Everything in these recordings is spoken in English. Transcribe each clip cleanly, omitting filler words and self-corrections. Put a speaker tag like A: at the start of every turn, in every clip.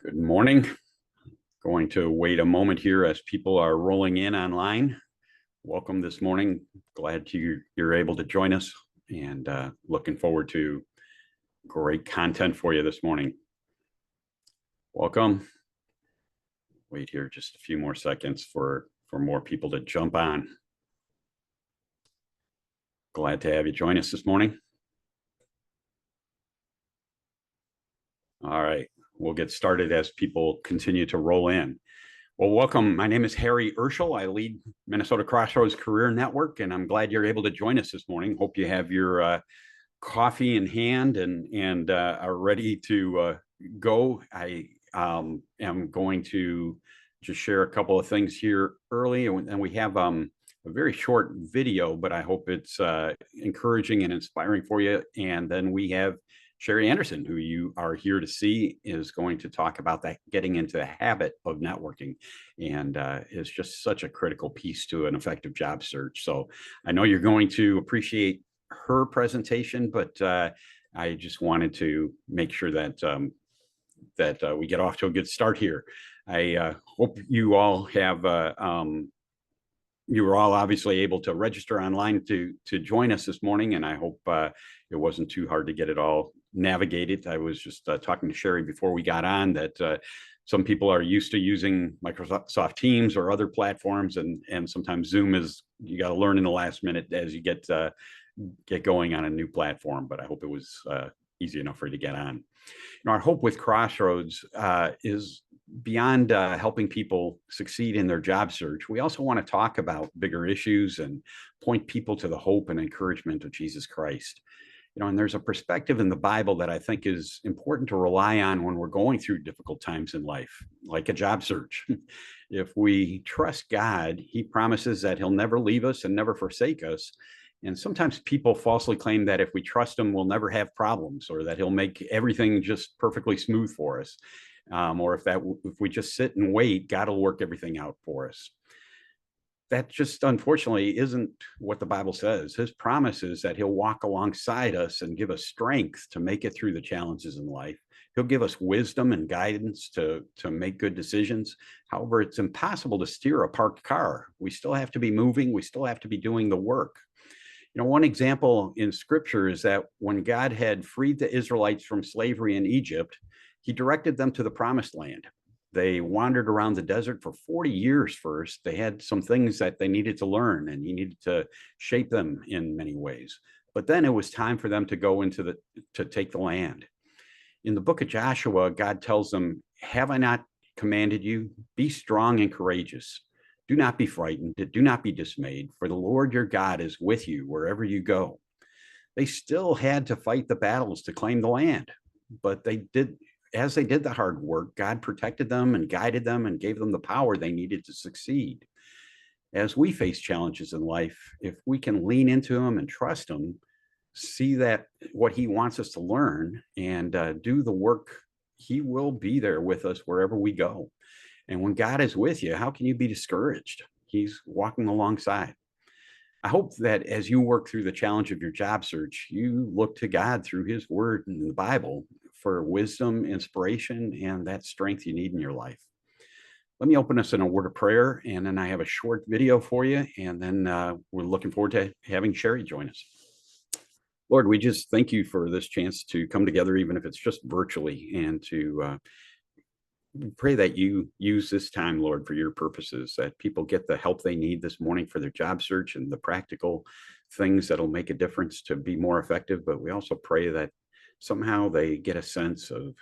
A: Good morning. Going to wait a moment here as people are rolling in online. Welcome this morning. Glad you're able to join us, and looking forward to great content for you this morning. Welcome. Wait here just a few more seconds for more people to jump on. Glad to have you join us this morning. All right, we'll get started as people continue to roll in. Well, welcome. My name is 𝙂𝙚𝙩𝙤 𝙀𝙗. I lead Minnesota Crossroads Career Network, and I'm glad you're able to join us this morning. Hope you have your coffee in hand and are ready to go. I am going to just share a couple of things here early, and we have a very short video, but I hope it's encouraging and inspiring for you. And then we have Sherry Anderson, who you are here to see, is going to talk about that, getting into the habit of networking, and is just such a critical piece to an effective job search. So I know you're going to appreciate her presentation, but I just wanted to make sure that we get off to a good start here. I hope you all have you were all obviously able to register online to join us this morning, and I hope it wasn't too hard to get it all navigated. I was just talking to Sherry before we got on that some people are used to using Microsoft Teams or other platforms, and sometimes Zoom is, you got to learn in the last minute as you get going on a new platform. But I hope it was easy enough for you to get on. Our hope with Crossroads is beyond helping people succeed in their job search. We also want to talk about bigger issues and point people to the hope and encouragement of Jesus Christ. And there's a perspective in the Bible that I think is important to rely on when we're going through difficult times in life, like a job search. If we trust God, He promises that He'll never leave us and never forsake us. And sometimes people falsely claim that if we trust Him, we'll never have problems, or that He'll make everything just perfectly smooth for us. Or if we just sit and wait, God will work everything out for us. That just unfortunately isn't what the Bible says. His promise is that He'll walk alongside us and give us strength to make it through the challenges in life. He'll give us wisdom and guidance to make good decisions. However, it's impossible to steer a parked car. We still have to be moving. We still have to be doing the work. One example in Scripture is that when God had freed the Israelites from slavery in Egypt, He directed them to the Promised Land. They wandered around the desert for 40 years first. They had some things that they needed to learn, and He needed to shape them in many ways. But then it was time for them to go to take the land. In the book of Joshua, God tells them, "Have I not commanded you? Be strong and courageous. Do not be frightened. Do not be dismayed, for the Lord your God is with you wherever you go." They still had to fight the battles to claim the land, but as they did the hard work, God protected them and guided them and gave them the power they needed to succeed. As we face challenges in life, if we can lean into Him and trust Him, see that what He wants us to learn, and do the work, He will be there with us wherever we go. And when God is with you, how can you be discouraged? He's walking alongside. I hope that as you work through the challenge of your job search, you look to God through His Word in the Bible for wisdom, inspiration, and that strength you need in your life. Let me open us in a word of prayer, and then I have a short video for you, and then we're looking forward to having Sherry join us. Lord, we just thank You for this chance to come together, even if it's just virtually, and to pray that You use this time, Lord, for Your purposes, that people get the help they need this morning for their job search and the practical things that'll make a difference to be more effective. But we also pray that somehow they get a sense of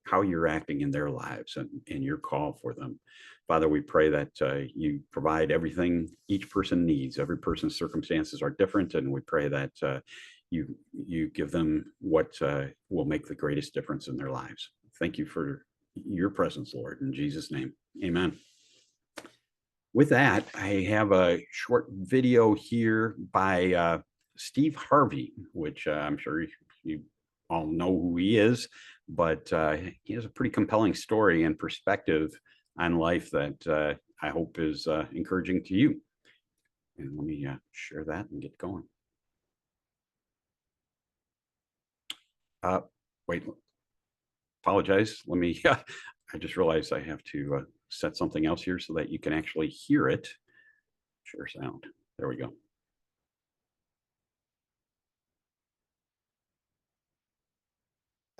A: how You're acting in their lives and Your call for them. Father, we pray that You provide everything each person needs. Every person's circumstances are different, and we pray that you give them what will make the greatest difference in their lives. Thank You for Your presence, Lord, in Jesus' name, amen. With that, I have a short video here by Steve Harvey, which I'm sure you all know who he is, but he has a pretty compelling story and perspective on life that I hope is encouraging to you. And let me share that and get going. Wait, apologize. Let me I just realized I have to set something else here so that you can actually hear it. Share sound. There we go.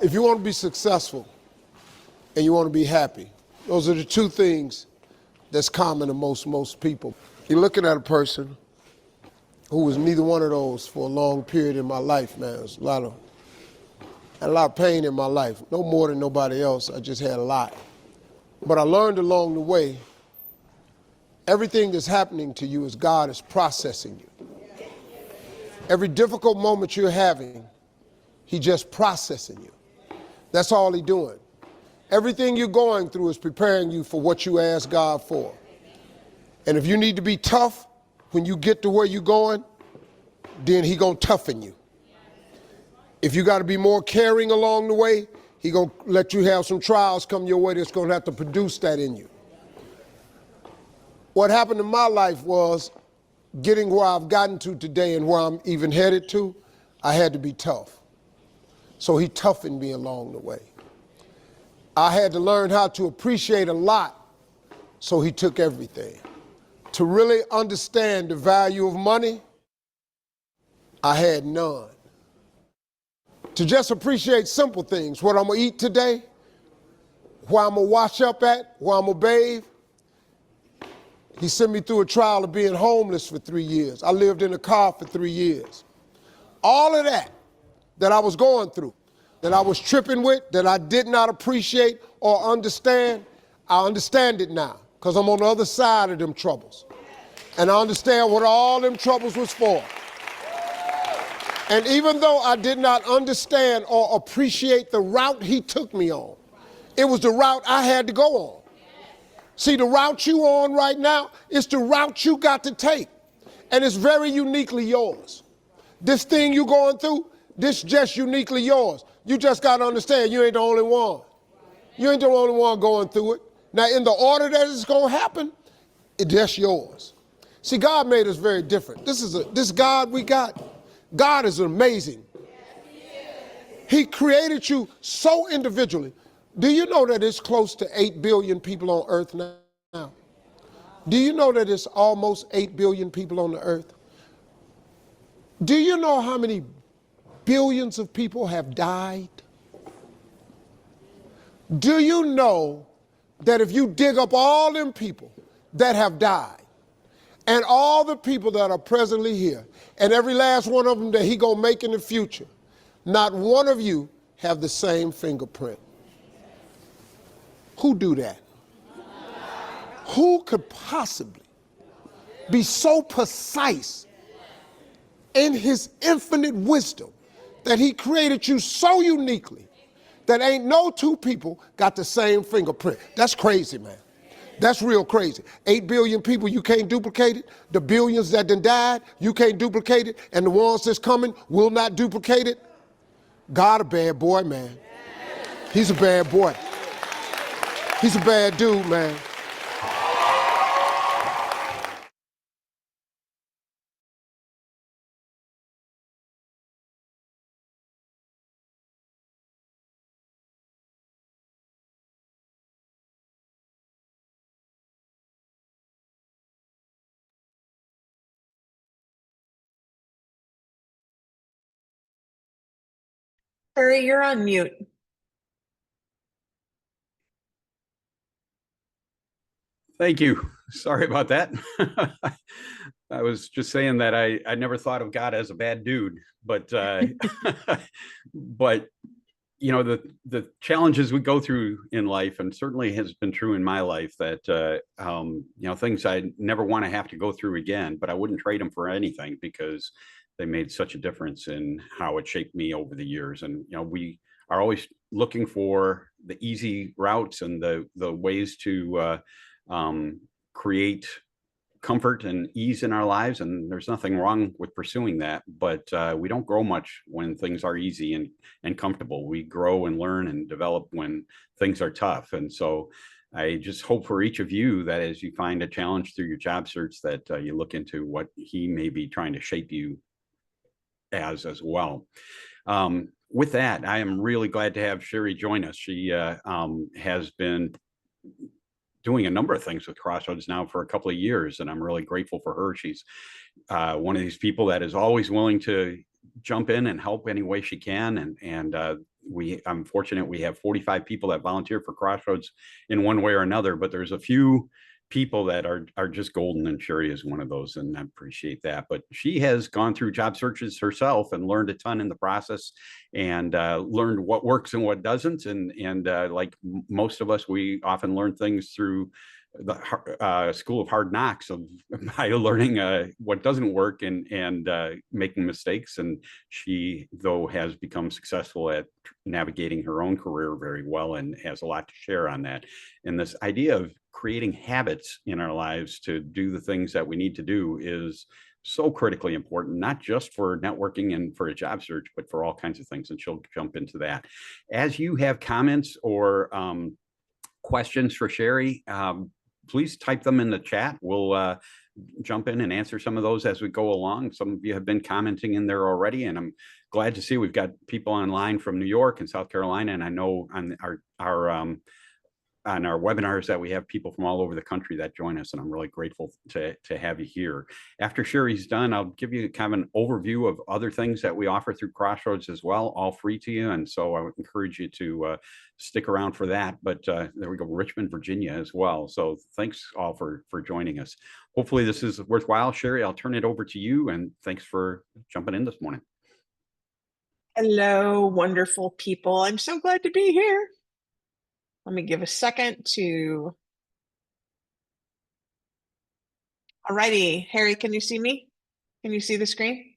B: If you want to be successful and you want to be happy, those are the two things that's common to most people. You're looking at a person who was neither one of those for a long period in my life, man. There's a lot of pain in my life, no more than nobody else. I just had a lot. But I learned along the way, everything that's happening to you is God is processing you. Every difficult moment you're having, He just processing you. That's all He's doing. Everything you're going through is preparing you for what you ask God for. And if you need to be tough when you get to where you're going, then He gonna toughen you. If you got to be more caring along the way, He gonna let you have some trials come your way that's gonna have to produce that in you. What happened in my life was getting where I've gotten to today and where I'm even headed to, I had to be tough. So He toughened me along the way. I had to learn how to appreciate a lot, so He took everything. To really understand the value of money, I had none. To just appreciate simple things, what I'm gonna eat today, where I'm gonna wash up at, where I'm gonna bathe. He sent me through a trial of being homeless for 3 years. I lived in a car for 3 years. All of that I was going through, that I was tripping with, that I did not appreciate or understand, I understand it now, because I'm on the other side of them troubles. And I understand what all them troubles was for. And even though I did not understand or appreciate the route He took me on, it was the route I had to go on. See, the route you on right now is the route you got to take. And it's very uniquely yours. This thing you going through, this just uniquely yours. You just got to understand you ain't the only one. You ain't the only one going through it. Now, in the order that it's going to happen, it's just yours. See, God made us very different. This God we got, God is amazing. He created you so individually. Do you know that it's close to 8 billion people on earth now? Do you know that it's almost 8 billion people on the earth? Do you know how many billions of people have died? Do you know that if you dig up all them people that have died and all the people that are presently here and every last one of them that He gonna make in the future, not one of you have the same fingerprint? Who do that? Who could possibly be so precise in His infinite wisdom that He created you so uniquely that ain't no two people got the same fingerprint? That's crazy, man. That's real crazy. 8 billion people, you can't duplicate it. The billions that done died, you can't duplicate it. And the ones that's coming will not duplicate it. God a bad boy, man. He's a bad boy. He's a bad dude, man.
C: Harry, you're on mute.
A: Thank you. Sorry about that. I was just saying that I never thought of God as a bad dude, but but you know, the challenges we go through in life, and certainly has been true in my life, that you know, things I never want to have to go through again, but I wouldn't trade them for anything because they made such a difference in how it shaped me over the years. And you know, we are always looking for the easy routes and the ways to create comfort and ease in our lives, and there's nothing wrong with pursuing that, but we don't grow much when things are easy and comfortable. We grow and learn and develop when things are tough. And so I just hope for each of you that as you find a challenge through your job search, that you look into what He may be trying to shape you as well. With that, I am really glad to have Sherry join us. She has been doing a number of things with Crossroads now for a couple of years, and I'm really grateful for her. She's one of these people that is always willing to jump in and help any way she can. I'm fortunate we have 45 people that volunteer for Crossroads in one way or another, but there's a few people that are just golden, and Sherry is one of those, and I appreciate that. But she has gone through job searches herself and learned a ton in the process, and learned what works and what doesn't. And like most of us, we often learn things through the school of hard knocks, of by learning what doesn't work and making mistakes. And she, though, has become successful at navigating her own career very well and has a lot to share on that. And this idea of creating habits in our lives to do the things that we need to do is so critically important, not just for networking and for a job search, but for all kinds of things. And she'll jump into that. As you have comments or questions for Sherry, please type them in the chat. We'll jump in and answer some of those as we go along. Some of you have been commenting in there already, and I'm glad to see we've got people online from New York and South Carolina. And I know on our webinars that we have people from all over the country that join us, and I'm really grateful to have you here. After Sherry's done, I'll give you kind of an overview of other things that we offer through Crossroads as well, all free to you. And so I would encourage you to stick around for that. But there we go, Richmond, Virginia as well. So thanks all for joining us. Hopefully this is worthwhile. Sherry, I'll turn it over to you, and thanks for jumping in this morning.
C: Hello, wonderful people. I'm so glad to be here. Let me give a second to. Alrighty, Harry, can you see me? Can you see the screen?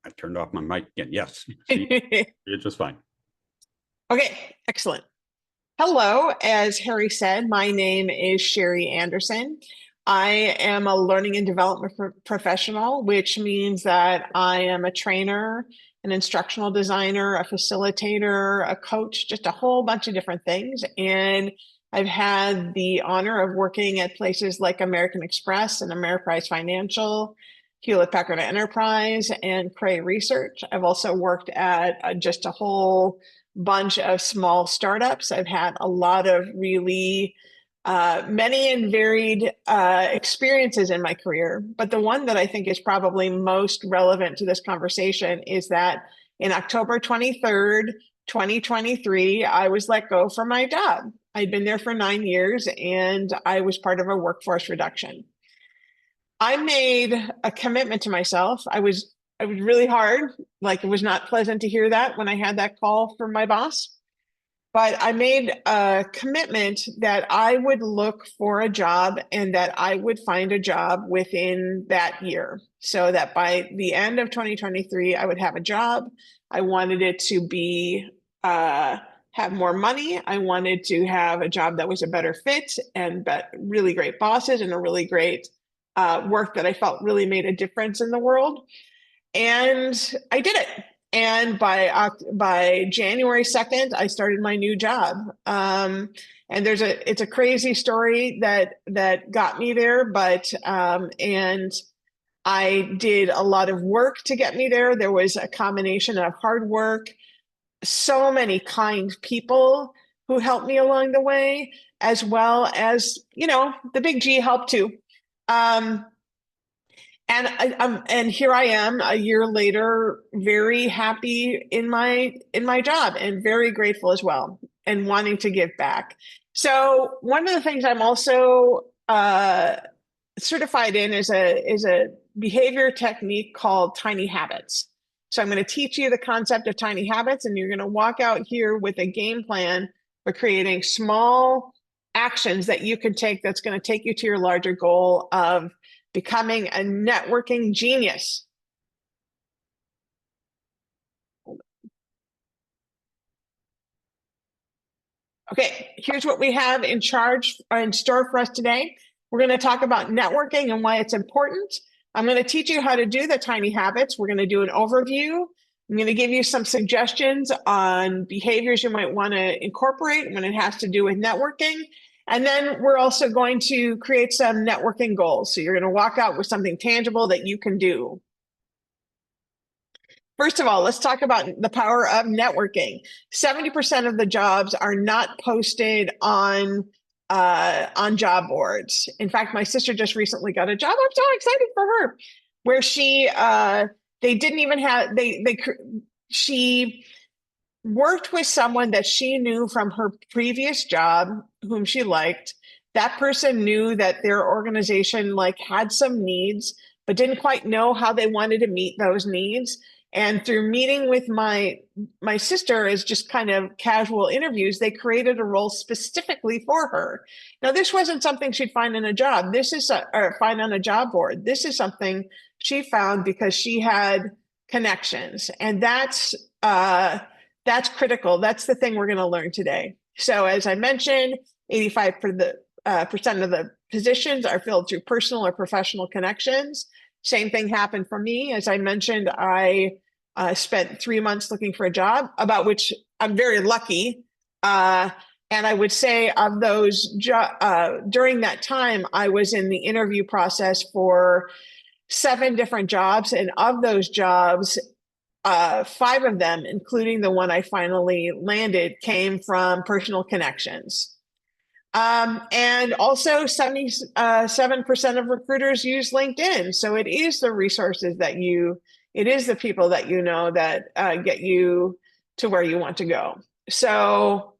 A: I turned off my mic again. Yes, it's just fine.
C: Okay, excellent. Hello, as Harry said, my name is Sherry Anderson. I am a learning and development professional, which means that I am a trainer, an instructional designer, a facilitator, a coach, just a whole bunch of different things. And I've had the honor of working at places like American Express and Ameriprise Financial, Hewlett-Packard Enterprise, and Cray Research. I've also worked at just a whole bunch of small startups. I've had a lot of really many and varied experiences in my career, but the one that I think is probably most relevant to this conversation is that in October 23rd, 2023, I was let go from my job. I'd been there for 9 years, and I was part of a workforce reduction. I made a commitment to myself. I was really hard. Like, it was not pleasant to hear that when I had that call from my boss. But I made a commitment that I would look for a job and that I would find a job within that year, so that by the end of 2023, I would have a job. I wanted it to be have more money. I wanted to have a job that was a better fit and really great bosses and a really great work that I felt really made a difference in the world. And I did it. And by January 2nd, I started my new job. And it's a crazy story that got me there, but and I did a lot of work to get me there. There was a combination of hard work, so many kind people who helped me along the way, as well as, the big G helped too. And here I am a year later, very happy in my job and very grateful as well, and wanting to give back. So one of the things I'm also certified in is a behavior technique called tiny habits. So I'm going to teach you the concept of tiny habits, and you're going to walk out here with a game plan for creating small actions that you can take that's going to take you to your larger goal of becoming a networking genius. Okay, here's what we have in store for us today. We're going to talk about networking and why it's important. I'm going to teach you how to do the tiny habits. We're going to do an overview. I'm going to give you some suggestions on behaviors you might want to incorporate when it has to do with networking. And then we're also going to create some networking goals. So you're going to walk out with something tangible that you can do. First of all, let's talk about the power of networking. 70% of the jobs are not posted on job boards. In fact, my sister just recently got a job. I'm so excited for her, where they didn't even have, she worked with someone that she knew from her previous job, whom she liked. That person knew that their organization had some needs, but didn't quite know how they wanted to meet those needs. And through meeting with my sister as just kind of casual interviews, they created a role specifically for her. Now, this wasn't something she'd find in a job. Or find on a job board. This is something she found because she had connections, and that's critical. That's the thing we're going to learn today. So, as I mentioned, 85% of the positions are filled through personal or professional connections. Same thing happened for me. As I mentioned, I spent 3 months looking for a job, about which I'm very lucky. And I would say of those, during that time, I was in the interview process for 7 different jobs. And of those jobs, 5 of them, including the one I finally landed, came from personal connections. And also 77% of recruiters use LinkedIn. So it is the resources it is the people that you know that get you to where you want to go. So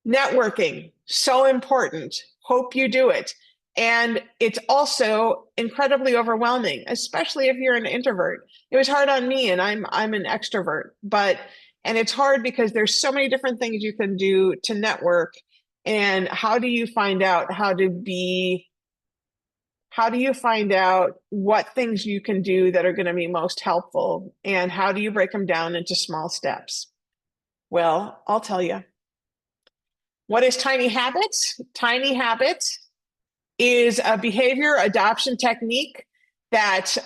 C: networking, so important. Hope you do it. And it's also incredibly overwhelming, especially if you're an introvert. It was hard on me, and I'm an extrovert, and it's hard because there's so many different things you can do to network. And how do you find out what things you can do that are going to be most helpful? And how do you break them down into small steps? Well, I'll tell you. What is Tiny Habits? Tiny Habits is a behavior adoption technique that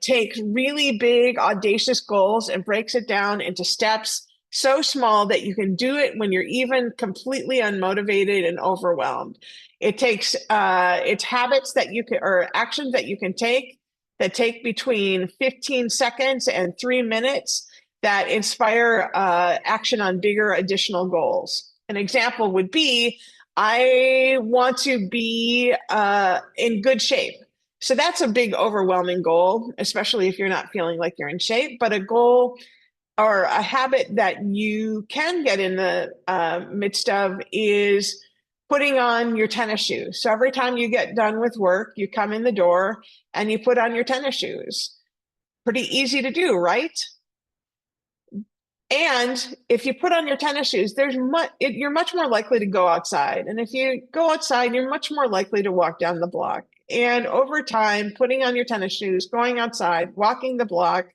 C: takes really big, audacious goals and breaks it down into steps so small that you can do it when you're even completely unmotivated and overwhelmed. It's habits that you can, or actions that you can take that take between 15 seconds and 3 minutes that inspire action on bigger additional goals. An example would be, I want to be in good shape. So that's a big, overwhelming goal, especially if you're not feeling like you're in shape. But a goal or a habit that you can get in the midst of is putting on your tennis shoes. So every time you get done with work, you come in the door and you put on your tennis shoes. Pretty easy to do, right? And if you put on your tennis shoes, you're much more likely to go outside. And if you go outside, you're much more likely to walk down the block. And over time, putting on your tennis shoes, going outside, walking the block,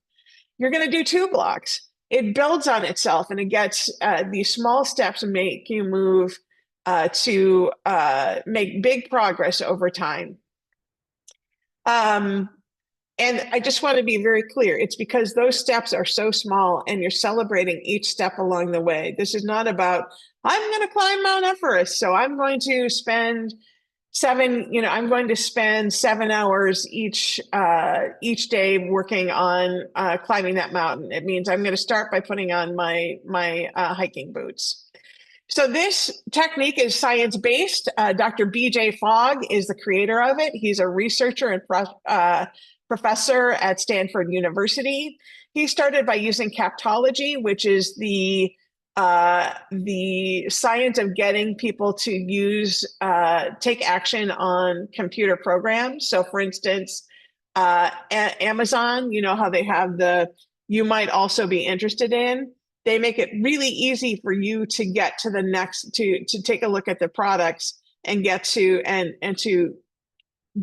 C: you're going to do 2 blocks. It builds on itself, and it gets these small steps make you move to make big progress over time. And I just want to be very clear. It's because those steps are so small and you're celebrating each step along the way. This is not about, I'm going to climb Mount Everest, so I'm going to spend 7 hours each day working on climbing that mountain. It means I'm going to start by putting on my hiking boots. So this technique is science-based. Dr. B.J. Fogg is the creator of it. He's a researcher and professor at Stanford University. He started by using captology, which is the science of getting people to take action on computer programs. So for instance, Amazon, you know how they have you might also be interested in. They make it really easy for you to get to the next, to take a look at the products and get to, and to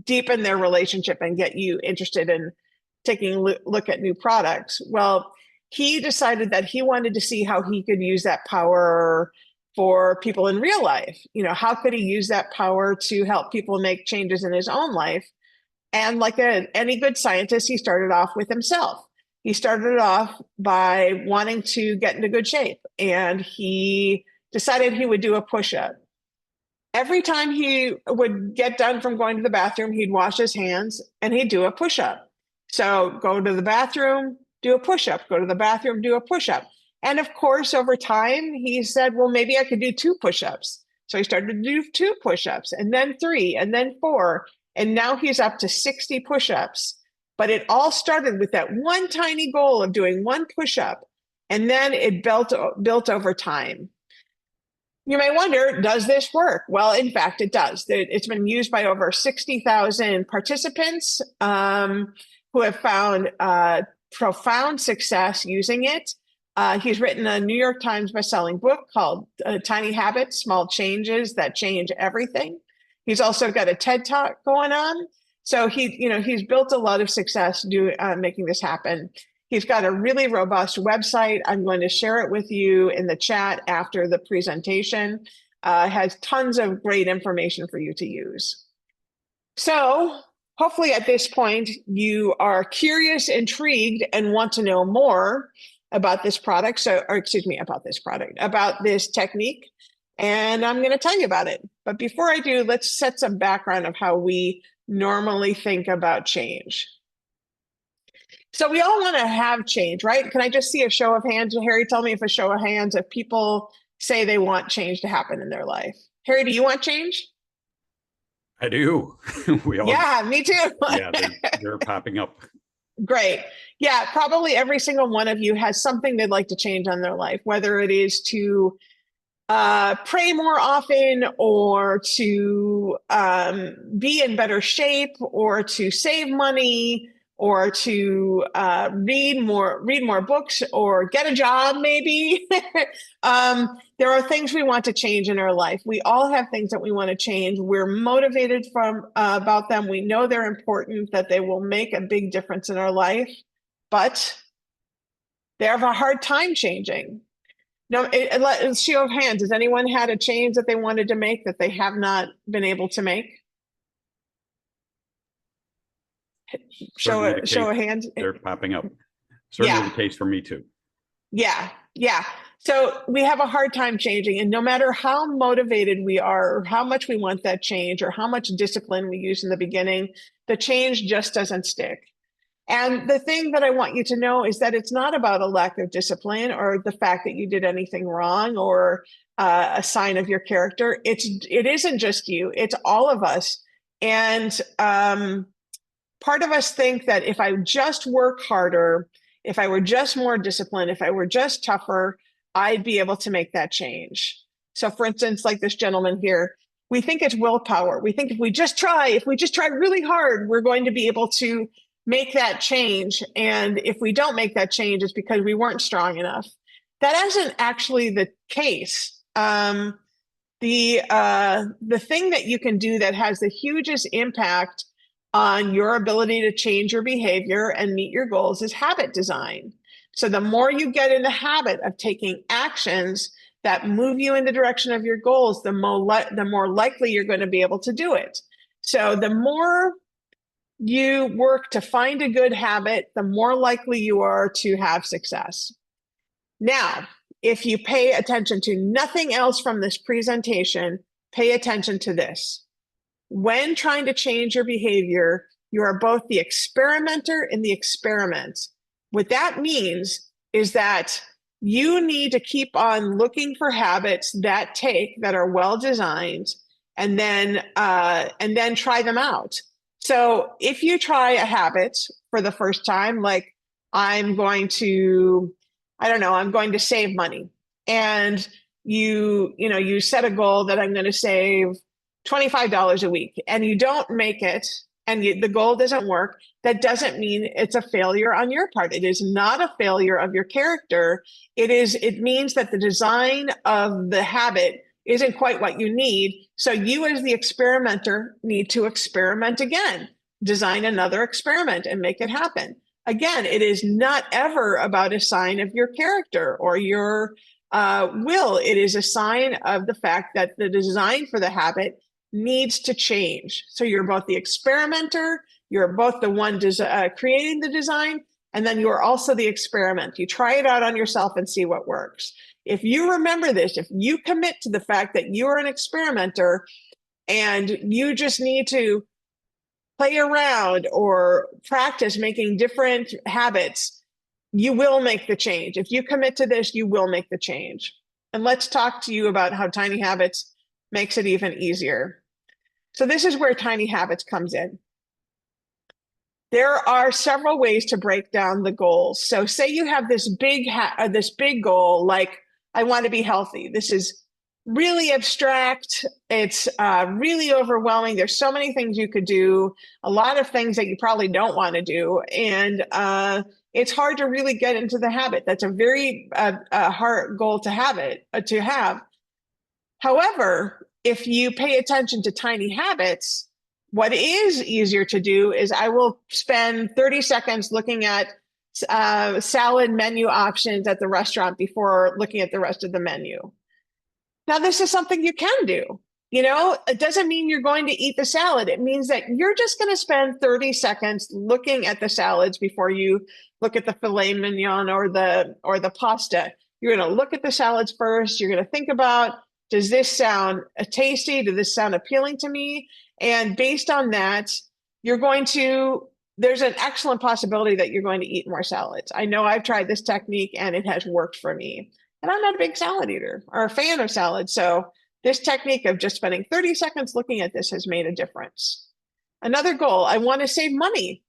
C: deepen their relationship and get you interested in taking a look at new products. Well, he decided that he wanted to see how he could use that power for people in real life. How could he use that power to help people make changes in his own life? And like any good scientist, he started off with himself. He started off by wanting to get into good shape, and he decided he would do a push-up. Every time he would get done from going to the bathroom, he'd wash his hands and he'd do a push-up. So go to the bathroom, do a push-up, go to the bathroom, do a push-up. And of course, over time, he said, well, maybe I could do 2 push-ups. So he started to do 2 push-ups, and then 3, and then 4. And now he's up to 60 push-ups. But it all started with that one tiny goal of doing 1 push-up. And then it built over time. You may wonder, does this work? Well, in fact, it does. It's been used by over 60,000 participants who have found profound success using it. He's written a New York Times bestselling book called Tiny Habits, Small Changes That Change Everything. He's also got a TED Talk going on. So he's built a lot of success making this happen. He's got a really robust website. I'm going to share it with you in the chat after the presentation. Has tons of great information for you to use. So hopefully at this point, you are curious, intrigued, and want to know more about this product. About this technique. And I'm going to tell you about it. But before I do, let's set some background of how we normally think about change. So we all want to have change, right? Can I just see a show of hands? Harry, tell me if a show of hands if people say they want change to happen in their life. Harry, do you want change?
A: I do.
C: Yeah, me too.
A: Yeah, they're popping up.
C: Great. Yeah, probably every single one of you has something they'd like to change on their life, whether it is to pray more often, or to be in better shape, or to save money, or to read more books, or get a job, maybe. There are things we want to change in our life. We all have things that we want to change. We're motivated about them. We know they're important, that they will make a big difference in our life, but they have a hard time changing. No, show of hands. Has anyone had a change that they wanted to make that they have not been able to make? Show of hands.
A: They're popping up. Certainly the case for me too.
C: Yeah. So we have a hard time changing, and no matter how motivated we are, or how much we want that change, or how much discipline we use in the beginning, the change just doesn't stick. And the thing that I want you to know is that it's not about a lack of discipline, or the fact that you did anything wrong, or a sign of your character. It isn't just you, it's all of us. And part of us think that if I just work harder, if I were just more disciplined, if I were just tougher, I'd be able to make that change. So for instance, like this gentleman here, we think it's willpower. We think if we just try really hard, we're going to be able to make that change. And if we don't make that change, it's because we weren't strong enough. That isn't actually the case. The thing that you can do that has the hugest impact on your ability to change your behavior and meet your goals is habit design. So the more you get in the habit of taking actions that move you in the direction of your goals, the more likely you're going to be able to do it. So the more you work to find a good habit, the more likely you are to have success. Now, if you pay attention to nothing else from this presentation, pay attention to this. When trying to change your behavior, you are both the experimenter and the experiment. What that means is that you need to keep on looking for habits that are well designed, and then try them out. So if you try a habit for the first time, like I'm going to save money, and you set a goal that I'm going to save $25 a week, and you don't make it, and the goal doesn't work, that doesn't mean it's a failure on your part. It is not a failure of your character. It means that the design of the habit isn't quite what you need. So you as the experimenter need to experiment again, design another experiment and make it happen. Again, it is not ever about a sign of your character or your will. It is a sign of the fact that the design for the habit needs to change. So you're both the experimenter, you're both the one creating the design, and then you're also the experiment. You try it out on yourself and see what works. If you remember this, if you commit to the fact that you are an experimenter and you just need to play around or practice making different habits, you will make the change. If you commit to this, you will make the change. And let's talk to you about how Tiny Habits makes it even easier. So this is where Tiny Habits comes in. There are several ways to break down the goals. So say you have this big goal, like I want to be healthy. This is really abstract. It's really overwhelming. There's so many things you could do, a lot of things that you probably don't want to do. And it's hard to really get into the habit. That's a very hard goal to have. However, if you pay attention to tiny habits, what is easier to do is I will spend 30 seconds looking at salad menu options at the restaurant before looking at the rest of the menu. Now, this is something you can do. You know, it doesn't mean you're going to eat the salad. It means that you're just going to spend 30 seconds looking at the salads before you look at the filet mignon or the pasta. You're going to look at the salads first. You're going to think about, does this sound tasty? Does this sound appealing to me? And based on that, there's an excellent possibility that you're going to eat more salads. I know I've tried this technique and it has worked for me. And I'm not a big salad eater or a fan of salad. So this technique of just spending 30 seconds looking at this has made a difference. Another goal, I want to save money.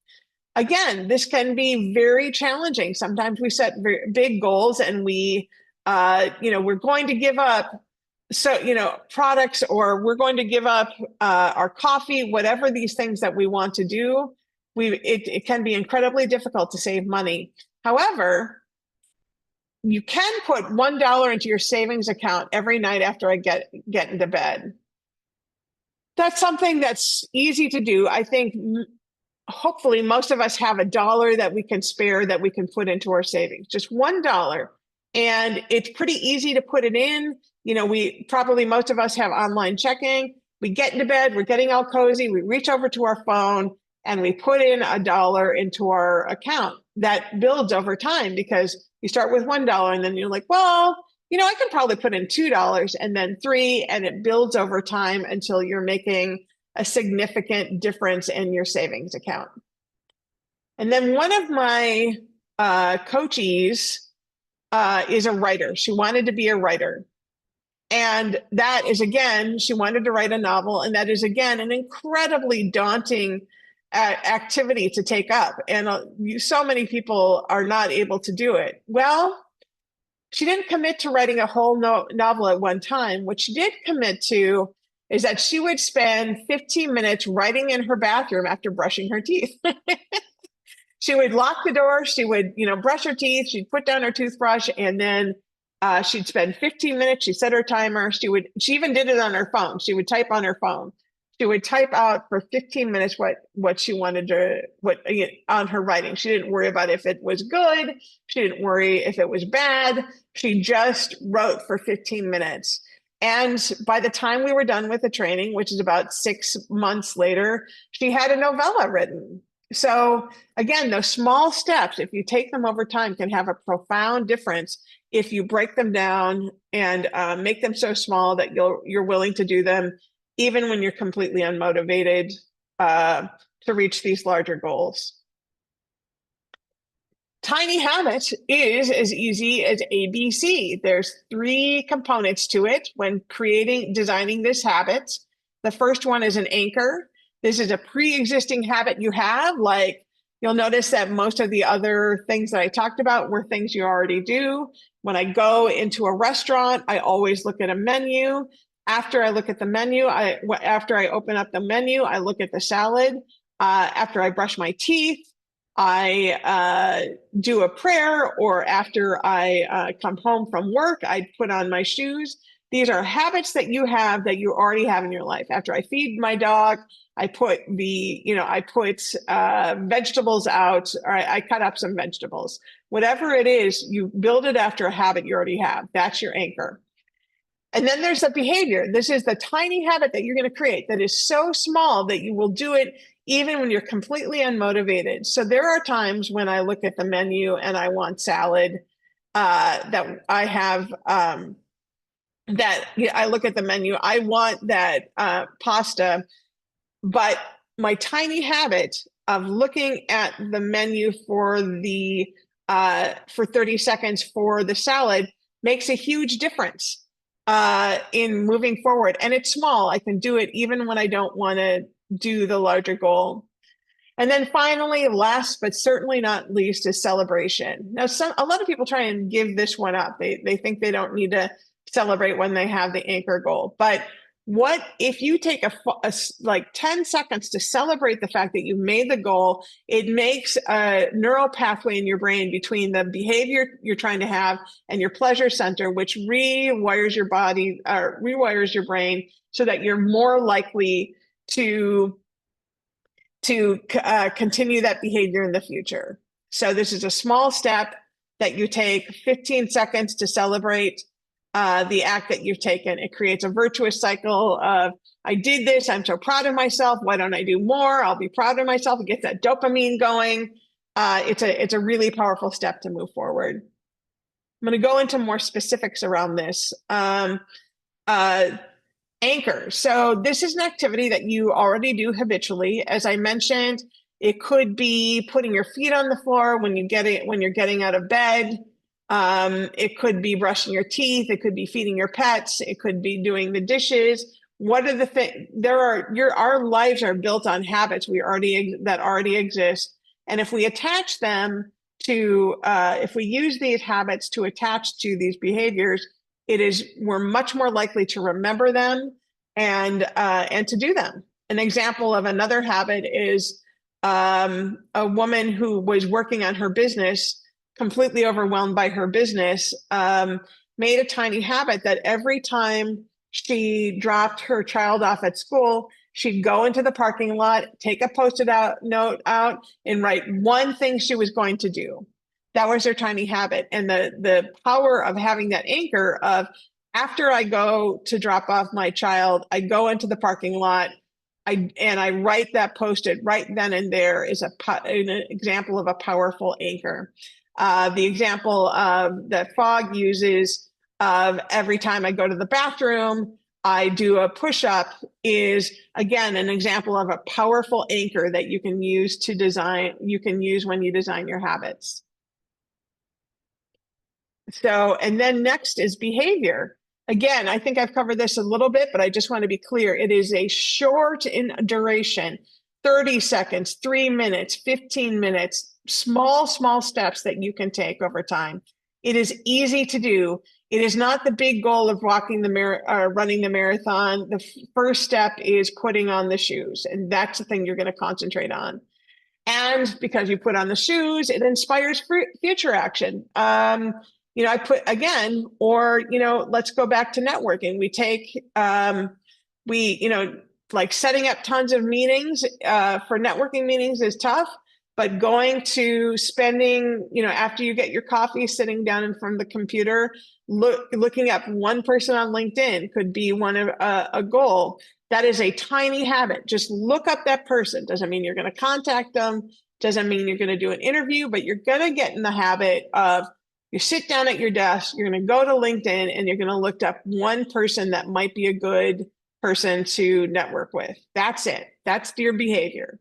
C: Again, this can be very challenging. Sometimes we set very big goals and we're going to give up products, or we're going to give up our coffee, whatever these things that we want to do. It can be incredibly difficult to save money. However, you can put $1 into your savings account every night after I get into bed. That's something that's easy to do. I think hopefully most of us have $1 that we can spare that we can put into our savings, just $1. And it's pretty easy to put it in. You know, most of us have online checking. We get into bed, we're getting all cozy, we reach over to our phone and we put in $1 into our account. That builds over time because you start with $1 and then you're like, well, I can probably put in $2 and then $3, and it builds over time until you're making a significant difference in your savings account. And then one of my coachees is a writer. She wanted to be a writer. And that is, again, she wanted to write a novel. And that is, again, an incredibly daunting activity to take up. And so many people are not able to do it. Well, she didn't commit to writing a whole novel at one time. What she did commit to is that she would spend 15 minutes writing in her bathroom after brushing her teeth. She would lock the door, she would, brush her teeth, she'd put down her toothbrush, and then she'd spend 15 minutes, she set her timer, she even did it on her phone. She would type on her phone. She would type out for 15 minutes what she wanted to, on her writing. She didn't worry about if it was good. She didn't worry if it was bad. She just wrote for 15 minutes. And by the time we were done with the training, which is about 6 months later, she had a novella written. So again, those small steps, if you take them over time, can have a profound difference if you break them down and make them so small that you're willing to do them, even when you're completely unmotivated to reach these larger goals. Tiny Habits is as easy as ABC. There's 3 components to it when designing this habit. The first one is an anchor. This is a pre-existing habit you have. Like, you'll notice that most of the other things that I talked about were things you already do. When I go into a restaurant, I always look at a menu. After I look at the menu, after I open up the menu, I look at the salad. After I brush my teeth, I do a prayer, or after I come home from work, I put on my shoes. These are habits that you already have in your life. After I feed my dog, I put vegetables out, or I cut up some vegetables. Whatever it is, you build it after a habit you already have. That's your anchor. And then there's the behavior. This is the tiny habit that you're going to create that is so small that you will do it even when you're completely unmotivated. So there are times when I look at the menu and I want salad, that I have, I look at the menu, I want that pasta, but my tiny habit of looking at the menu for the for 30 seconds for the salad makes a huge difference in moving forward. And it's small. I can do it even when I don't want to do the larger goal. And then finally, last but certainly not least, is celebration. Now, a lot of people try and give this one up. They think they don't need to celebrate when they have the anchor goal. But what if you take like 10 seconds to celebrate the fact that you made the goal? It makes a neural pathway in your brain between the behavior you're trying to have and your pleasure center, which rewires your body, rewires your brain so that you're more likely to continue that behavior in the future. So this is a small step that you take 15 seconds to celebrate the act that you've taken. It creates a virtuous cycle of, I did this, I'm so proud of myself, why don't I do more? I'll be proud of myself. It gets that dopamine going. It's a really powerful step to move forward. I'm going to go into more specifics around this. Anchor. So this is an activity that you already do habitually. As I mentioned, it could be putting your feet on the floor when you're getting out of bed. It could be brushing your teeth. It could be feeding your pets. It could be doing the dishes. What are the things? Our lives are built on habits that already exist. And if we attach them to, if we use these habits to attach to these behaviors, we're much more likely to remember them and to do them. An example of another habit is a woman who was working on her business, completely overwhelmed by her business, made a tiny habit that every time she dropped her child off at school, she'd go into the parking lot, take a post-it note out, and write one thing she was going to do. That was her tiny habit. And the power of having that anchor of, after I go to drop off my child, I go into the parking lot, and I write that post-it right then and there is an example of a powerful anchor. The example that Fogg uses of every time I go to the bathroom, I do a push-up is, again, an example of a powerful anchor that you can use when you design your habits. So, and then next is behavior. Again, I think I've covered this a little bit, but I just want to be clear. It is a short in duration, 30 seconds, 3 minutes, 15 minutes, small steps that you can take over time. It is easy to do. It is not the big goal of running the marathon. The first step is putting on the shoes, and that's the thing you're going to concentrate on. And because you put on the shoes, it inspires future action. I put again, or, let's go back to networking. We take, like setting up tons of meetings for networking meetings is tough, but spending, after you get your coffee, sitting down in front of the computer, looking up one person on LinkedIn could be one of a goal. That is a tiny habit. Just look up that person. Doesn't mean you're going to contact them. Doesn't mean you're going to do an interview, but you're going to get in the habit of, you sit down at your desk, you're going to go to LinkedIn, and you're going to look up one person that might be a good person to network with. That's it. That's your behavior.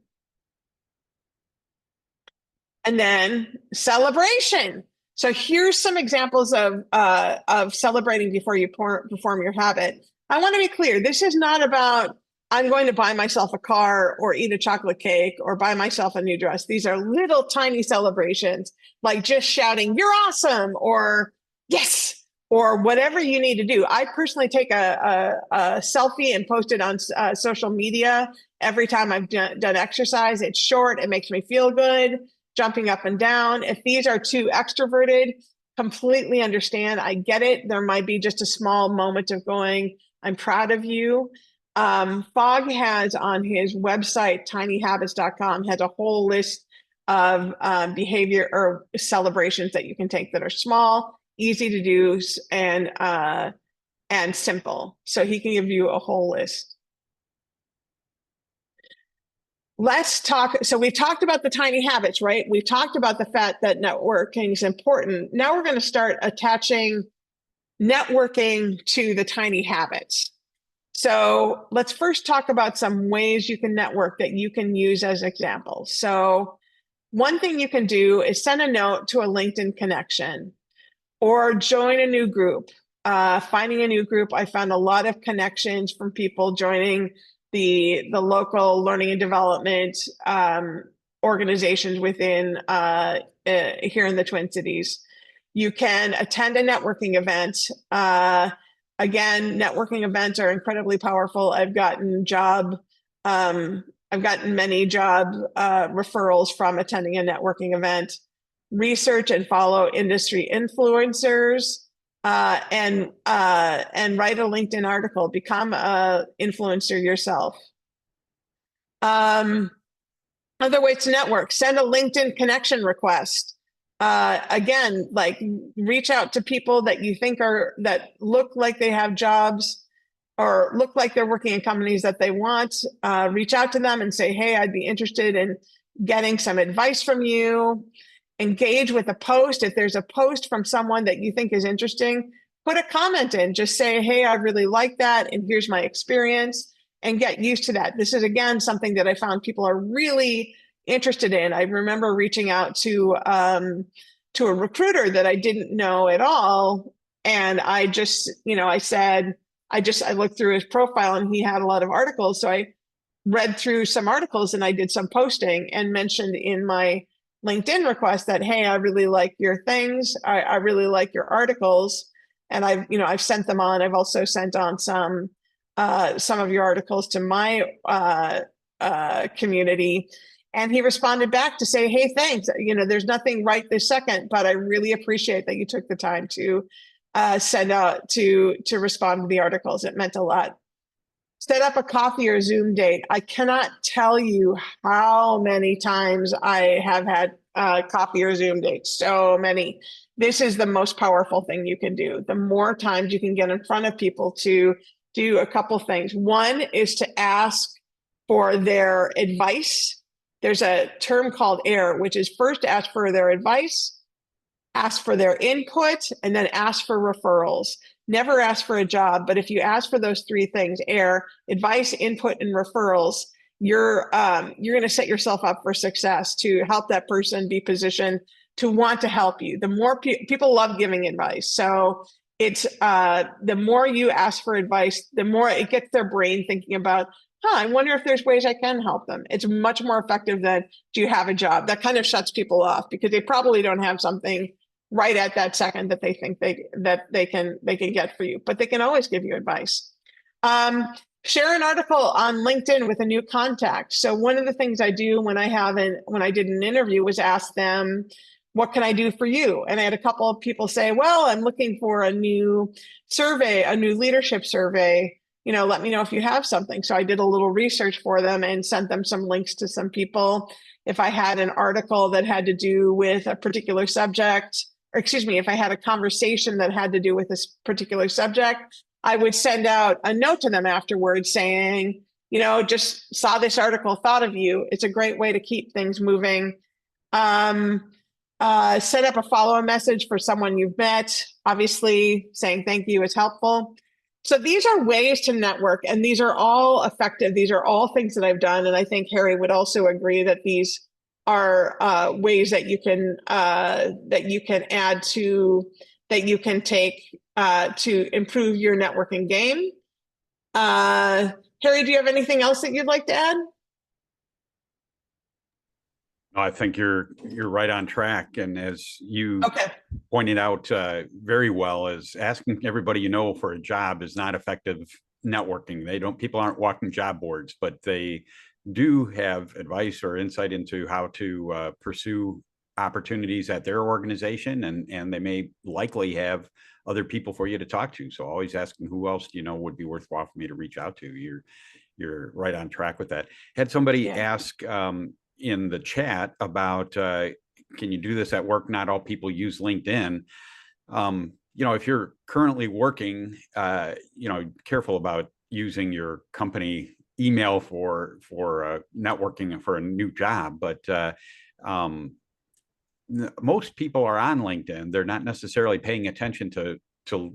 C: And then celebration. So here's some examples of celebrating before you perform your habit. I want to be clear. This is not about, I'm going to buy myself a car or eat a chocolate cake or buy myself a new dress. These are little tiny celebrations, like just shouting, "You're awesome," or "Yes," or whatever you need to do. I personally take a selfie and post it on social media every time I've done exercise. It's short. It makes me feel good, jumping up and down. If these are too extroverted, completely understand. I get it. There might be just a small moment of going, "I'm proud of you." Fogg has on his website, tinyhabits.com, has a whole list of behavior or celebrations that you can take that are small, easy to do, and simple. So he can give you a whole list. Let's talk. So we've talked about the tiny habits, right? We've talked about the fact that networking is important. Now we're going to start attaching networking to the tiny habits. So let's first talk about some ways you can network that you can use as examples. So one thing you can do is send a note to a LinkedIn connection or join a new group. Finding a new group, I found a lot of connections from people joining the local learning and development organizations within here in the Twin Cities. You can attend a networking event. Again, networking events are incredibly powerful. I've gotten many job referrals from attending a networking event. Research and follow industry influencers, and write a LinkedIn article. Become an influencer yourself. Other ways to network: send a LinkedIn connection request. Again, like reach out to people that you think that look like they have jobs or look like they're working in companies that they want. Reach out to them and say, hey, I'd be interested in getting some advice from you. Engage with a post. If there's a post from someone that you think is interesting, put a comment in. Just say, hey, I really like that, and here's my experience, and get used to that. This is, again, something that I found people are really interested in. I remember reaching out to a recruiter that I didn't know at all, and I just, I said, I looked through his profile and he had a lot of articles. So I read through some articles and I did some posting and mentioned in my LinkedIn request that, hey, I really like your things. I really like your articles. And I've sent them on. I've also sent on some of your articles to my community. And he responded back to say, hey, thanks. There's nothing right this second, but I really appreciate that you took the time to send out to respond to the articles. It meant a lot. Set up a coffee or Zoom date. I cannot tell you how many times I have had coffee or Zoom dates. So many. This is the most powerful thing you can do. The more times you can get in front of people to do a couple things. One is to ask for their advice. There's a term called AIR, which is first ask for their advice, ask for their input, and then ask for referrals. Never ask for a job, but if you ask for those three things, AIR, advice, input, and referrals, you're going to set yourself up for success to help that person be positioned to want to help you. The more people love giving advice. So it's the more you ask for advice, the more it gets their brain thinking about, I wonder if there's ways I can help them. It's much more effective than, do you have a job? That kind of shuts people off because they probably don't have something right at that second that they think they can get for you, but they can always give you advice. Share an article on LinkedIn with a new contact. So one of the things I do when I did an interview was ask them, what can I do for you? And I had a couple of people say, well, I'm looking for a new survey, a new leadership survey. Let me know if you have something. So I did a little research for them and sent them some links to some people. If I had an article that had to do with a particular subject, or excuse me, if I had a conversation that had to do with this particular subject, I would send out a note to them afterwards saying, just saw this article, thought of you. It's a great way to keep things moving. Set up a follow-up message for someone you've met. Obviously, saying thank you is helpful. So these are ways to network, and these are all effective. These are all things that I've done, and I think Harry would also agree that these are ways that you can add to, that you can take to improve your networking game. Harry, do you have anything else that you'd like to add?
A: I think you're right on track, and as you pointed out very well, is asking everybody for a job is not effective networking. People aren't walking job boards, but they do have advice or insight into how to pursue opportunities at their organization, and they may likely have other people for you to talk to. So always asking who else would be worthwhile for me to reach out to. You're right on track with that. Had somebody ask in the chat about can you do this at work? Not all people use LinkedIn. If you're currently working, careful about using your company email for networking and for a new job. But most people are on LinkedIn. They're not necessarily paying attention to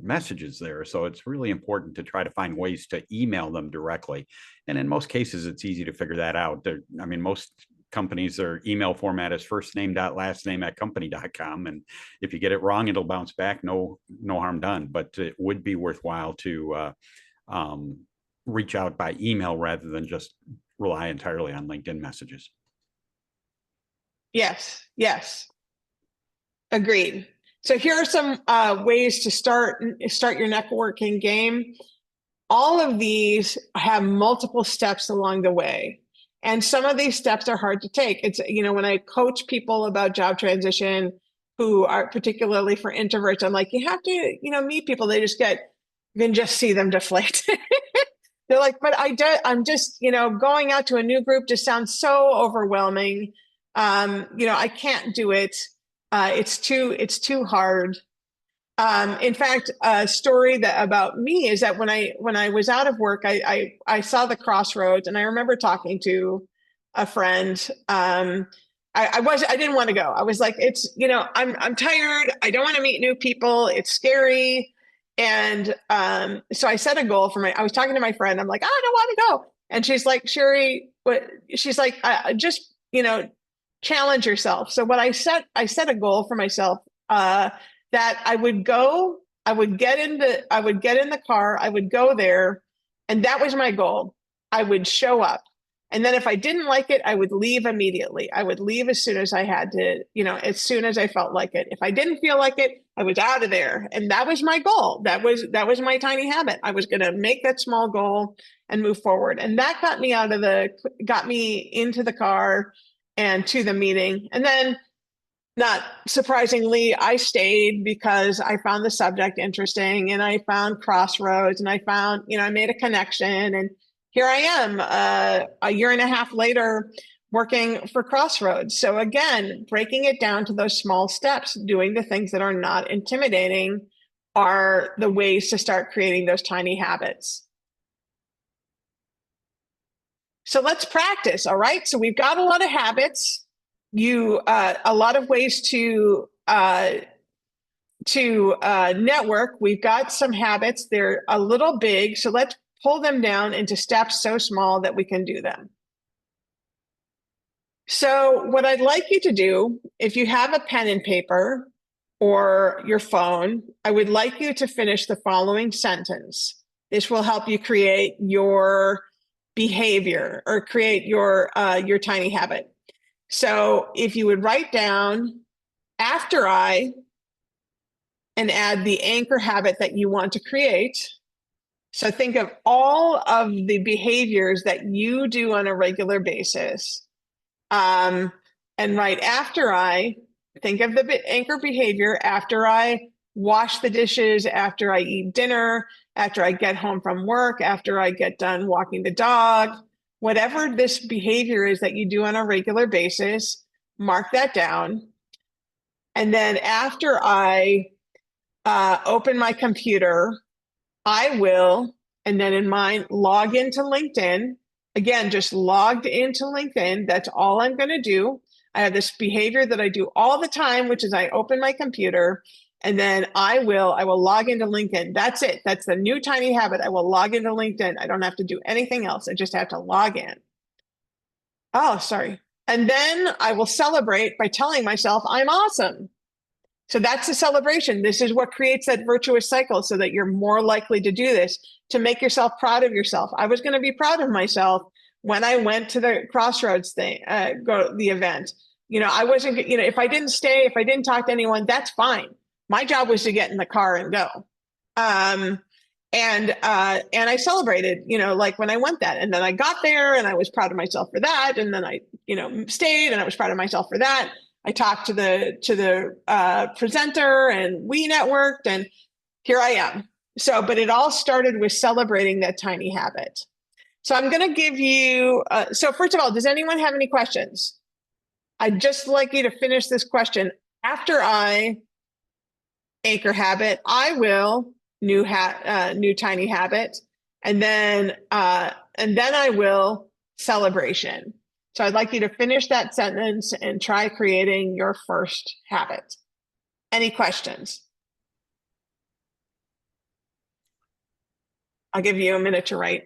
A: messages there. So it's really important to try to find ways to email them directly. And in most cases, it's easy to figure that out. Most companies, their email format is first name dot last name at company.com. And if you get it wrong, it'll bounce back. No harm done, but it would be worthwhile to reach out by email rather than just rely entirely on LinkedIn messages.
C: Yes, yes. Agreed. So here are some ways to start your networking game. All of these have multiple steps along the way. And some of these steps are hard to take. It's, when I coach people about job transition who are particularly for introverts, I'm like, you have to, meet people. They just you can just see them deflate. They're like, but I'm just, going out to a new group just sounds so overwhelming. I can't do it. It's too hard. In fact, a story about me is that when I was out of work, I saw the Crossroads, and I remember talking to a friend. I didn't want to go. I was like, I'm tired. I don't want to meet new people. It's scary. And so I set a goal I was talking to my friend. I'm like, I don't want to go. And she's like, Sherry, she's like, just, challenge yourself. So what I set a goal for myself, that I would get in the car, I would go there, and that was my goal. I would show up. And then if I didn't like it, I would leave immediately. I would leave as soon as I had to, as soon as I felt like it. If I didn't feel like it, I was out of there. And that was my goal. That was my tiny habit. I was going to make that small goal and move forward. And that got me into the car and to the meeting. And then, not surprisingly, I stayed because I found the subject interesting, and I found Crossroads, and I found, I made a connection, and here I am a year and a half later working for Crossroads. So again, breaking it down to those small steps, doing the things that are not intimidating are the ways to start creating those tiny habits. So let's practice, all right? So we've got a lot of habits. A lot of ways to network. We've got some habits. They're a little big, so let's pull them down into steps so small that we can do them. So what I'd like you to do, if you have a pen and paper or your phone, I would like you to finish the following sentence. This will help you create your behavior or create your tiny habit. So if you would write down after I and add the anchor habit that you want to create. So think of all of the behaviors that you do on a regular basis. And right after I, think of the anchor behavior after I wash the dishes, after I eat dinner, after I get home from work, after I get done walking the dog, whatever this behavior is that you do on a regular basis, mark that down. And then after I open my computer, I will, and then in mine, log into LinkedIn. Again, just logged into LinkedIn. That's all I'm going to do. I have this behavior that I do all the time, which is I open my computer, and then I will log into LinkedIn. That's it. That's the new tiny habit. I will log into LinkedIn. I don't have to do anything else. I just have to log in. Oh, sorry. And then I will celebrate by telling myself I'm awesome. So that's a celebration. This is what creates that virtuous cycle so that you're more likely to do this, to make yourself proud of yourself. I was going to be proud of myself when I went to the Crossroads thing, the event. I wasn't, if I didn't stay, if I didn't talk to anyone, that's fine. My job was to get in the car and go. And I celebrated, like when I went that, and then I got there and I was proud of myself for that. And then I, stayed and I was proud of myself for that. I talked to the presenter, and we networked, and here I am. So, but it all started with celebrating that tiny habit. So I'm going to give you, so first of all, does anyone have any questions? I'd just like you to finish this question. After I anchor habit, I will new tiny habit, and then I will celebration. So I'd like you to finish that sentence and try creating your first habit. Any questions? I'll give you a minute to write.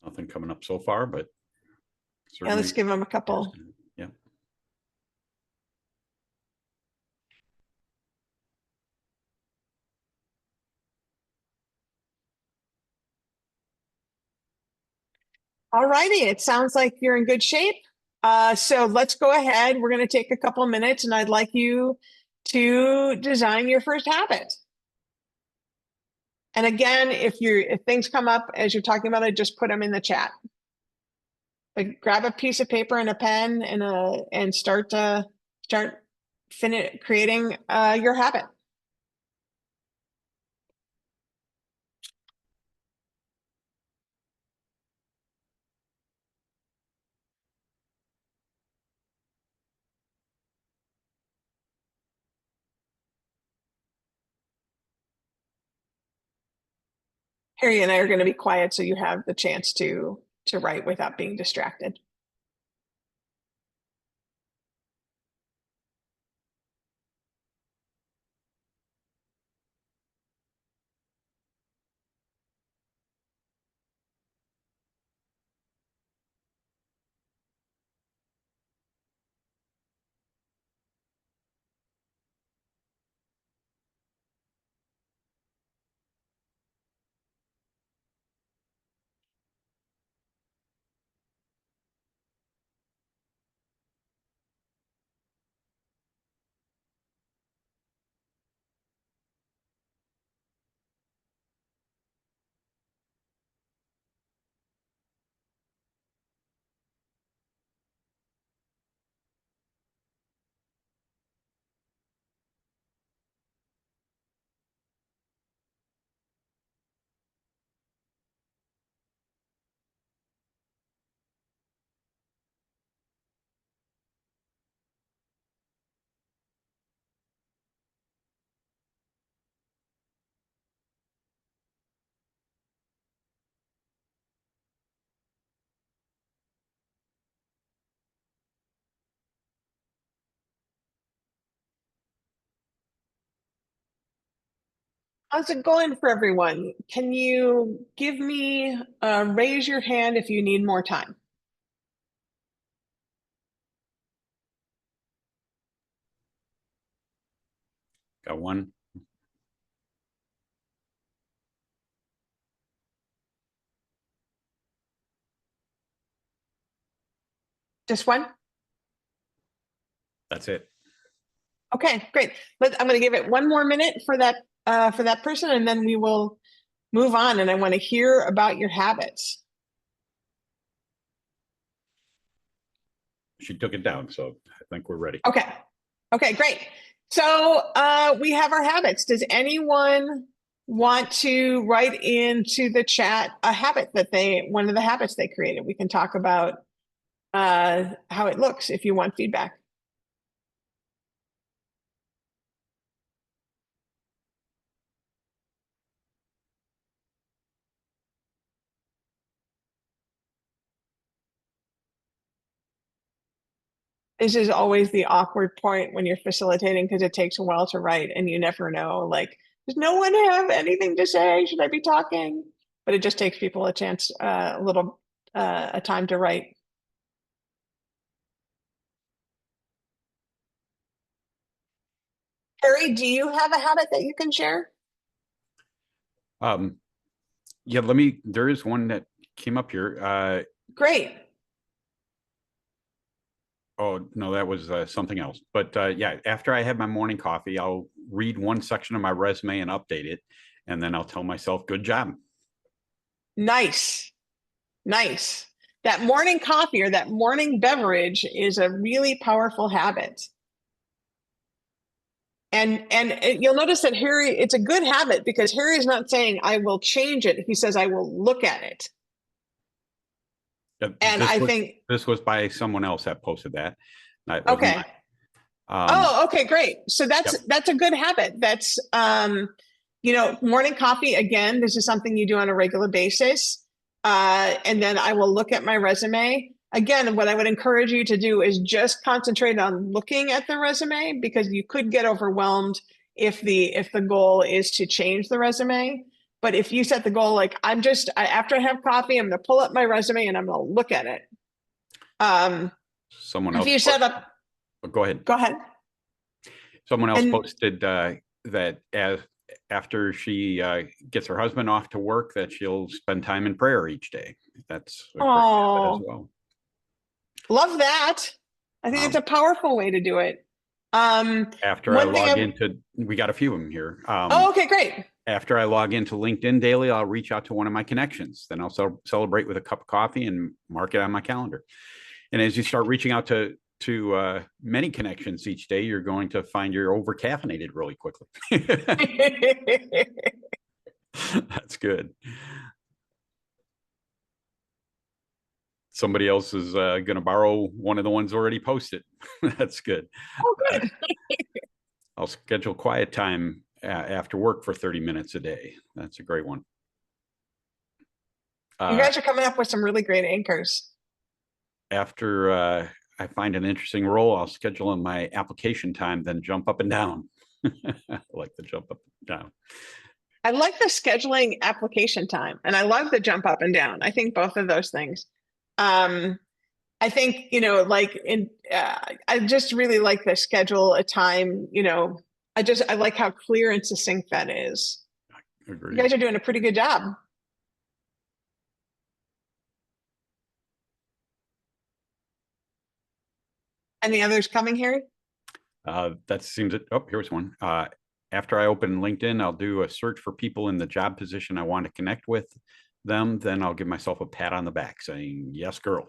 A: Nothing coming up so far, but
C: Yeah, let's give them a couple.
A: Yeah.
C: All righty, it sounds like you're in good shape. So let's go ahead. We're going to take a couple of minutes, and I'd like you to design your first habit. And again, if things come up as you're talking about it, just put them in the chat. Like, grab a piece of paper and a pen and start creating your habit. Harry and I are going to be quiet so you have the chance to write without being distracted. How's it going for everyone? Can you give me raise your hand if you need more time?
A: Got one.
C: Just one?
A: That's it.
C: Okay, great. I'm going to give it one more minute for that person, and then we will move on. And I want to hear about your habits.
A: She took it down, so I think we're ready.
C: Okay. Okay, great. So we have our habits. Does anyone want to write into the chat a habit that one of the habits they created? We can talk about how it looks if you want feedback. This is always the awkward point when you're facilitating, because it takes a while to write and you never know, like, does no one have anything to say? Should I be talking? But it just takes people a chance, a time to write. Harry, do you have a habit that you can share?
A: Yeah, there is one that came up here.
C: Great.
A: Oh, no, that was something else. But yeah, after I have my morning coffee, I'll read one section of my resume and update it. And then I'll tell myself, good job.
C: Nice. Nice. That morning coffee or that morning beverage is a really powerful habit. And you'll notice that Harry, it's a good habit because Harry is not saying, I will change it. He says, I will look at it. And I think
A: this was by someone else that posted that.
C: Okay. Oh, okay, great. So that's a good habit. That's morning coffee. Again, this is something you do on a regular basis. And then I will look at my resume. Again, what I would encourage you to do is just concentrate on looking at the resume, because you could get overwhelmed if the goal is to change the resume. But if you set the goal, like, after I have coffee, I'm going to pull up my resume and I'm going to look at it.
A: Someone
C: If
A: else.
C: you set up,
A: Go ahead.
C: go ahead.
A: Someone else
C: And-
A: posted that after she gets her husband off to work, that she'll spend time in prayer each day. That's a great habit as well.
C: Love that. I think it's a powerful way to do it.
A: After I log into, we got a few of them here.
C: Oh, okay, great.
A: After I log into LinkedIn daily, I'll reach out to one of my connections. Then I'll celebrate with a cup of coffee and mark it on my calendar. And as you start reaching out to many connections each day, you're going to find you're over caffeinated really quickly. That's good. Somebody else is going to borrow one of the ones already posted. That's good.
C: Oh, good.
A: I'll schedule quiet time after work for 30 minutes a day. That's a great one.
C: You guys are coming up with some really great anchors.
A: After I find an interesting role, I'll schedule in my application time, then jump up and down. I like the jump up and down.
C: I like the scheduling application time, and I love the jump up and down. I think both of those things. I think, like I just really like the schedule a time, I like how clear and succinct that is.
A: Agreed.
C: You guys are doing a pretty good job. Any others coming, Harry?
A: That seems it. Oh, here's one. After I open LinkedIn, I'll do a search for people in the job position I want to connect with them. Then I'll give myself a pat on the back saying, yes, girl.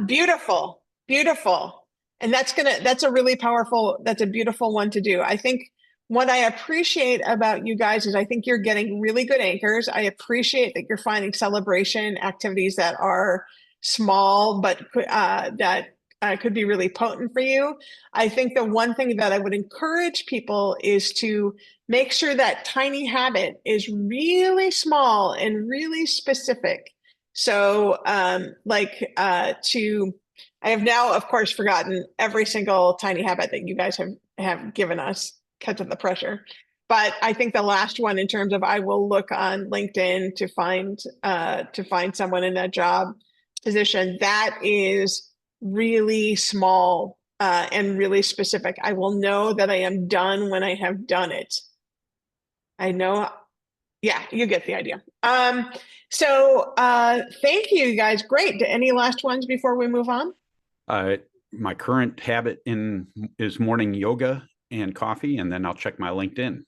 C: Beautiful, beautiful. And that's a really powerful, that's a beautiful one to do. I think what I appreciate about you guys is I think you're getting really good anchors. I appreciate that you're finding celebration activities that are small, but that could be really potent for you. I think the one thing that I would encourage people is to make sure that tiny habit is really small and really specific. So I have now, of course, forgotten every single tiny habit that you guys have given us because of the pressure. But I think the last one, in terms of, I will look on LinkedIn to find someone in that job position, that is really small and really specific. I will know that I am done when I have done it. I know. Yeah, you get the idea. So thank you guys. Great. Any last ones before we move on?
A: My current habit is morning yoga and coffee, and then I'll check my LinkedIn.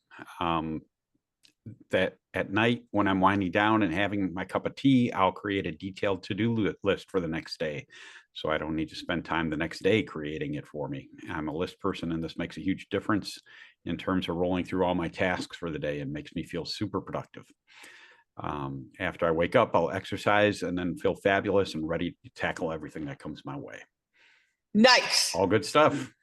A: That at night when I'm winding down and having my cup of tea, I'll create a detailed to-do list for the next day. So I don't need to spend time the next day creating it for me. I'm a list person, and this makes a huge difference in terms of rolling through all my tasks for the day and makes me feel super productive. After I wake up, I'll exercise and then feel fabulous and ready to tackle everything that comes my way.
C: Nice.
A: All good stuff.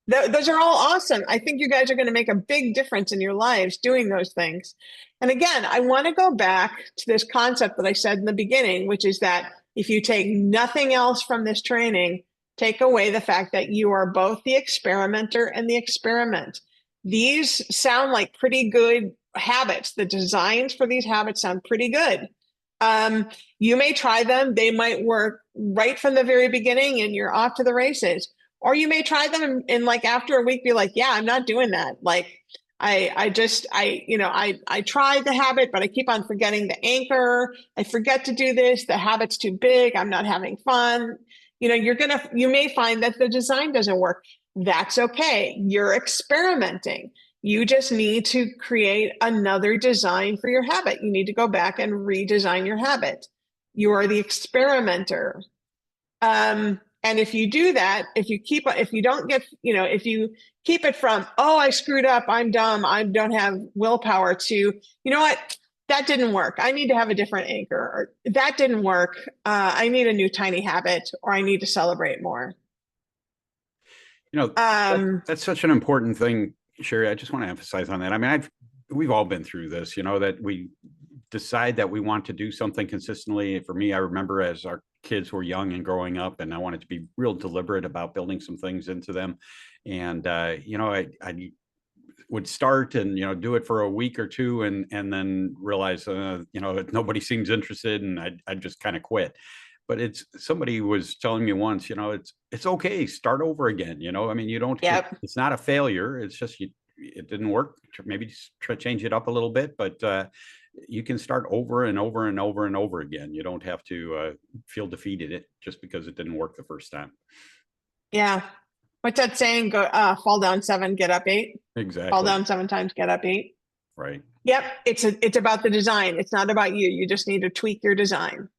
C: Those are all awesome. I think you guys are going to make a big difference in your lives doing those things. And again, I want to go back to this concept that I said in the beginning, which is that if you take nothing else from this training, take away the fact that you are both the experimenter and the experiment. These sound like pretty good habits. The designs for these habits sound pretty good. You may try them. They might work right from the very beginning and you're off to the races. Or you may try them and like after a week be like, yeah, I'm not doing that. Like I tried the habit, but I keep on forgetting the anchor. I forget to do this. The habit's too big. I'm not having fun. You may find that the design doesn't work. That's okay. You're experimenting. You just need to create another design for your habit. You need to go back and redesign your habit. You are the experimenter. And if you do that, if you keep it from, oh, I screwed up, I'm dumb, I don't have willpower, to, you know what, that didn't work, I need to have a different anchor, or that didn't work, I need a new tiny habit, or I need to celebrate more.
A: That's such an important thing, Sherry. I just want to emphasize on that. I mean, we've all been through this, that we decide that we want to do something consistently. For me, I remember as our kids were young and growing up, and I wanted to be real deliberate about building some things into them. And, I would start and, do it for a week or two and then realize, nobody seems interested, and I'd just kind of quit. but it's, somebody was telling me once, it's okay, start over again. I mean, you don't,
C: Yep.
A: it's not a failure. It's just, it didn't work. Maybe just try to change it up a little bit, but you can start over and over and over and over again. You don't have to feel defeated just because it didn't work the first time.
C: Yeah. What's that saying? Go fall down 7, get up 8.
A: Exactly.
C: Fall down 7 times, get up 8.
A: Right.
C: Yep. It's about the design. It's not about you. You just need to tweak your design.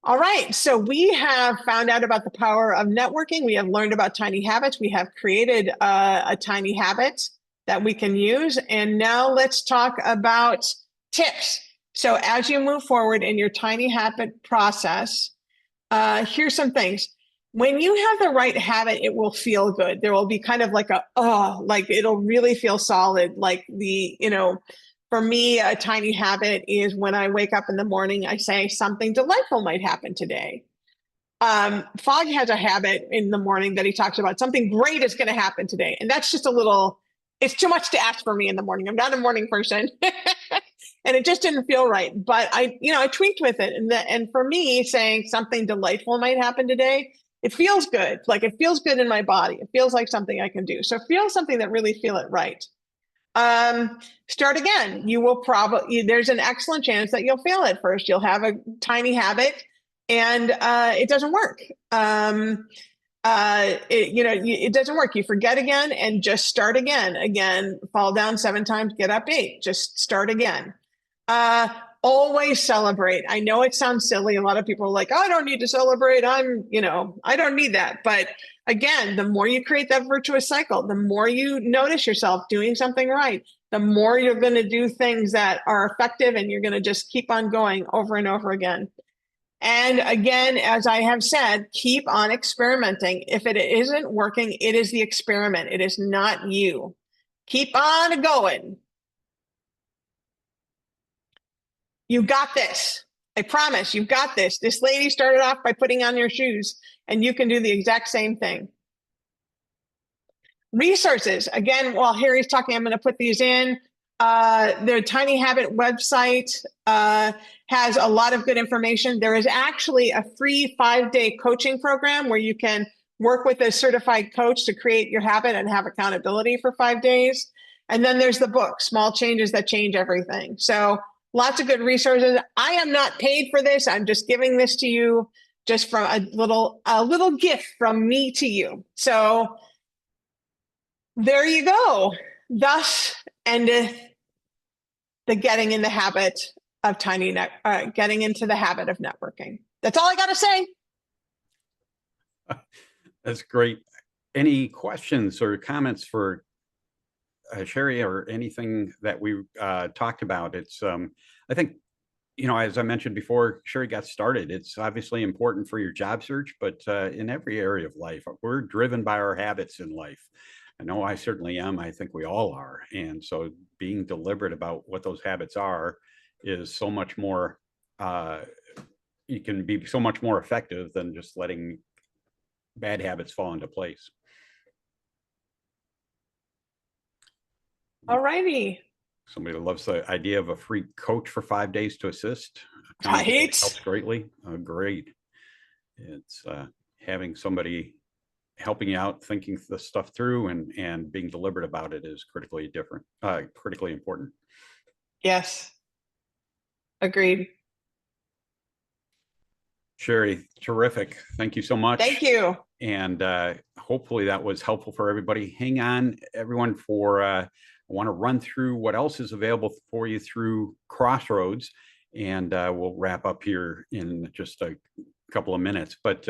C: All right. So we have found out about the power of networking. We have learned about tiny habits. We have created a tiny habit that we can use. And now let's talk about tips. So as you move forward in your tiny habit process, here's some things. When you have the right habit, it will feel good. There will be kind of like like it'll really feel solid. Like for me, a tiny habit is when I wake up in the morning, I say something delightful might happen today. Fogg has a habit in the morning that he talks about something great is going to happen today. And that's just it's too much to ask for me in the morning. I'm not a morning person. And it just didn't feel right. But I tweaked with it. And for me, saying something delightful might happen today, it feels good. Like it feels good in my body. It feels like something I can do. So feel something that really feel it right. Start again. You will there's an excellent chance that you'll fail at first. You'll have a tiny habit and it doesn't work. It doesn't work. You forget again and just start again. Again, fall down 7 times, get up 8. Just start again. Always celebrate. I know it sounds silly. A lot of people are like, oh, I don't need to celebrate. I don't need that. But again, the more you create that virtuous cycle, the more you notice yourself doing something right, the more you're going to do things that are effective, and you're going to just keep on going over and over again. And again, as I have said, keep on experimenting. If it isn't working, it is the experiment. It is not you. Keep on going. You got this. I promise you've got this. This lady started off by putting on your shoes, and you can do the exact same thing. Resources. Again, while Harry's talking, I'm going to put these in. Their Tiny Habit website has a lot of good information. There is actually a free 5-day coaching program where you can work with a certified coach to create your habit and have accountability for 5 days. And then there's the book, Small Changes That Change Everything. So lots of good resources. I am not paid for this. I'm just giving this to you just from a little gift from me to you. So there you go. Thus endeth the getting in the habit of getting into the habit of networking. That's all I got to say.
A: That's great. Any questions or comments for Sherry or anything that we talked about? It's I think, as I mentioned before, Sherry got started. It's obviously important for your job search, but in every area of life, we're driven by our habits in life. I know I certainly am. I think we all are. And so being deliberate about what those habits are is so much more, you can be so much more effective than just letting bad habits fall into place.
C: All righty.
A: Somebody loves the idea of a free coach for 5 days to assist.
C: Right.
A: Helps greatly. Great. It's having somebody helping you out, thinking the stuff through, and being deliberate about it is critically important.
C: Yes. Agreed.
A: Sherry, terrific. Thank you so much.
C: Thank you.
A: And hopefully that was helpful for everybody. Hang on, everyone, for I want to run through what else is available for you through Crossroads, and we'll wrap up here in just a couple of minutes. But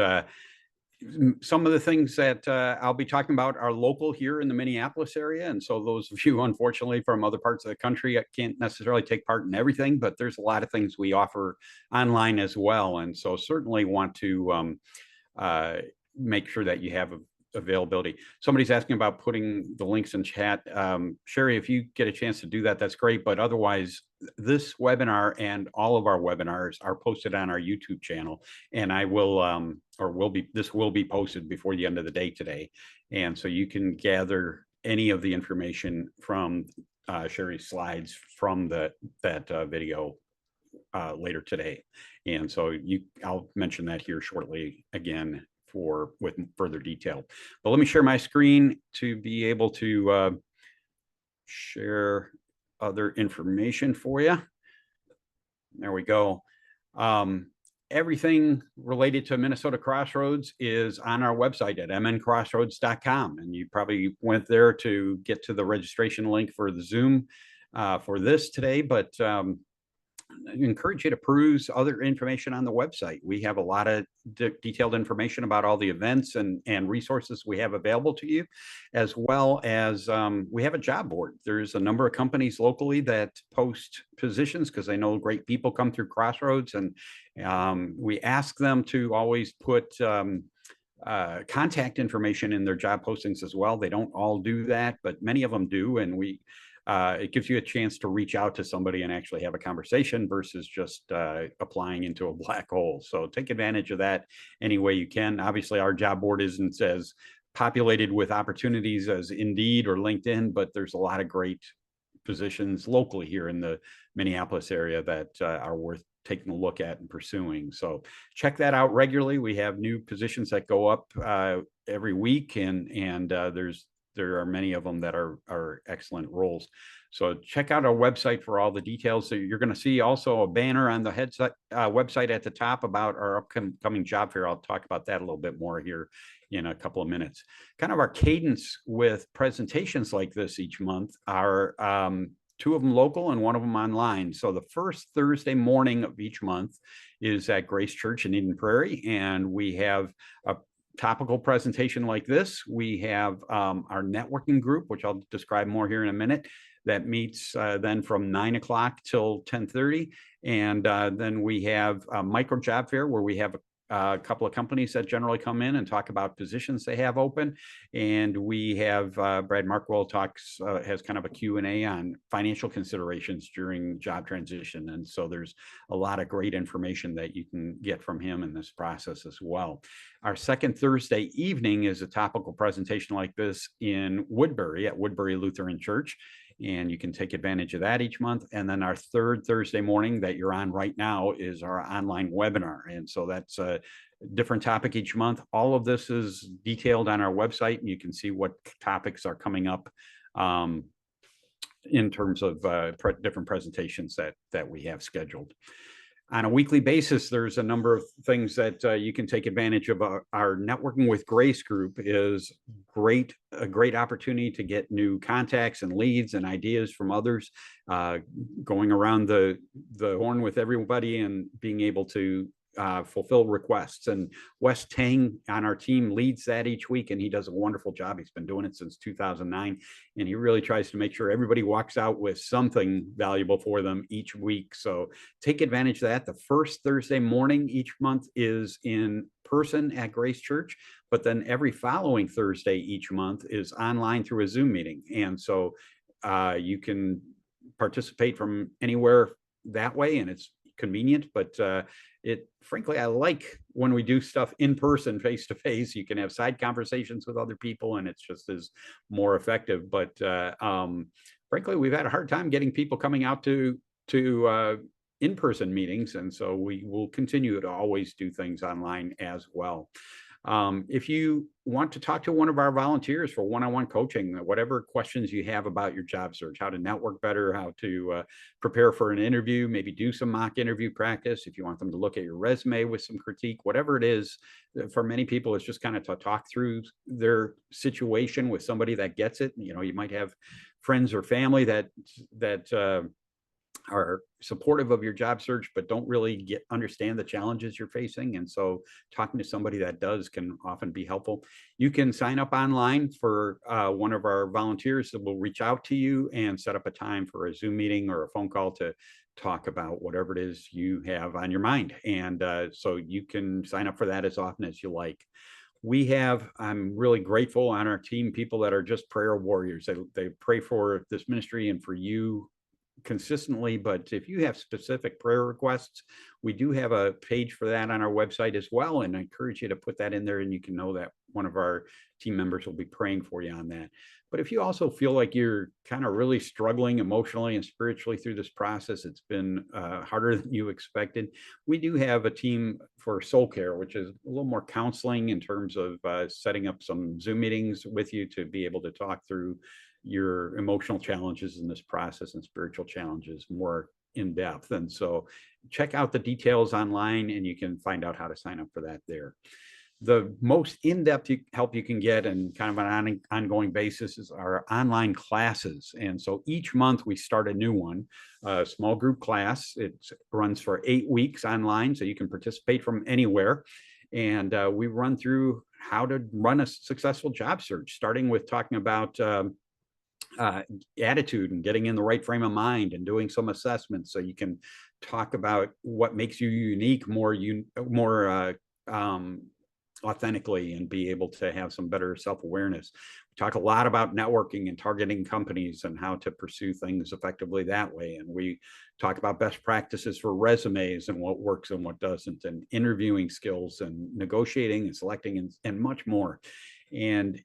A: some of the things that I'll be talking about are local here in the Minneapolis area. And so those of you, unfortunately, from other parts of the country, can't necessarily take part in everything, but there's a lot of things we offer online as well. And so certainly want to make sure that you have availability. Somebody's asking about putting the links in chat. Sherry, if you get a chance to do that, that's great. But otherwise, this webinar and all of our webinars are posted on our YouTube channel, and I will, this will be posted before the end of the day today. And so you can gather any of the information from Sherry's slides from that video later today. And so I'll mention that here shortly again with further detail. But let me share my screen to be able to share other information for you. There we go. Everything related to Minnesota Crossroads is on our website at mncrossroads.com. And you probably went there to get to the registration link for the Zoom for this today, but I encourage you to peruse other information on the website. We have a lot of detailed information about all the events and resources we have available to you, as well as we have a job board. There's a number of companies locally that post positions because they know great people come through Crossroads, and we ask them to always put contact information in their job postings as well. They don't all do that, but many of them do, and it gives you a chance to reach out to somebody and actually have a conversation versus just applying into a black hole. So take advantage of that any way you can. Obviously, our job board isn't as populated with opportunities as Indeed or LinkedIn, but there's a lot of great positions locally here in the Minneapolis area that are worth taking a look at and pursuing. So check that out regularly. We have new positions that go up every week, and there are many of them that are excellent roles. So check out our website for all the details. So you're going to see also a banner on the website at the top about our upcoming job fair. I'll talk about that a little bit more here in a couple of minutes. Kind of our cadence with presentations like this each month are 2 of them local and 1 of them online. So the first Thursday morning of each month is at Grace Church in Eden Prairie, and we have a topical presentation like this. We have our networking group, which I'll describe more here in a minute, that meets then from 9 o'clock till 10:30. And then we have a micro job fair where we have a couple of companies that generally come in and talk about positions they have open. And we have Brad Markwell has kind of a Q&A on financial considerations during job transition. And so there's a lot of great information that you can get from him in this process as well. Our second Thursday evening is a topical presentation like this in Woodbury at Woodbury Lutheran Church. And you can take advantage of that each month. And then our third Thursday morning that you're on right now is our online webinar. And so that's a different topic each month. All of this is detailed on our website, and you can see what topics are coming up in terms of different presentations that we have scheduled. On a weekly basis, there's a number of things that you can take advantage of. Our Networking with Grace group is a great opportunity to get new contacts and leads and ideas from others, going around the horn with everybody and being able to fulfill requests. And Wes Tang on our team leads that each week, and he does a wonderful job. He's been doing it since 2009, and he really tries to make sure everybody walks out with something valuable for them each week. So take advantage of that. The first Thursday morning each month is in person at Grace Church, but then every following Thursday each month is online through a Zoom meeting. And so you can participate from anywhere that way, and it's convenient, but frankly, I like when we do stuff in person, face to face. You can have side conversations with other people, and it's just as more effective. But frankly, we've had a hard time getting people coming out to in-person meetings, and so we will continue to always do things online as well. If you want to talk to one of our volunteers for one-on-one coaching, whatever questions you have about your job search, how to network better, how to prepare for an interview, maybe do some mock interview practice, if you want them to look at your resume with some critique, whatever it is, for many people, it's just kind of to talk through their situation with somebody that gets it. You know, you might have friends or family that are supportive of your job search, but don't really understand the challenges you're facing. And so talking to somebody that does can often be helpful. You can sign up online for one of our volunteers that will reach out to you and set up a time for a Zoom meeting or a phone call to talk about whatever it is you have on your mind. And so you can sign up for that as often as you like. I'm really grateful on our team, people that are just prayer warriors. They pray for this ministry and for you consistently, but if you have specific prayer requests, we do have a page for that on our website as well, and I encourage you to put that in there, and you can know that one of our team members will be praying for you on that. But if you also feel like you're kind of really struggling emotionally and spiritually through this process, it's been harder than you expected, we do have a team for soul care, which is a little more counseling in terms of setting up some Zoom meetings with you to be able to talk through your emotional challenges in this process and spiritual challenges more in depth. And so check out the details online and you can find out how to sign up for that there. The most in-depth help you can get and kind of an ongoing basis is our online classes. And so each month we start a new one, a small group class. It runs for 8 weeks online, so you can participate from anywhere. And we run through how to run a successful job search, starting with talking about attitude and getting in the right frame of mind and doing some assessments so you can talk about what makes you unique more authentically and be able to have some better self-awareness. We talk a lot about networking and targeting companies and how to pursue things effectively that way. And we talk about best practices for resumes and what works and what doesn't, and interviewing skills and negotiating and selecting and much more. And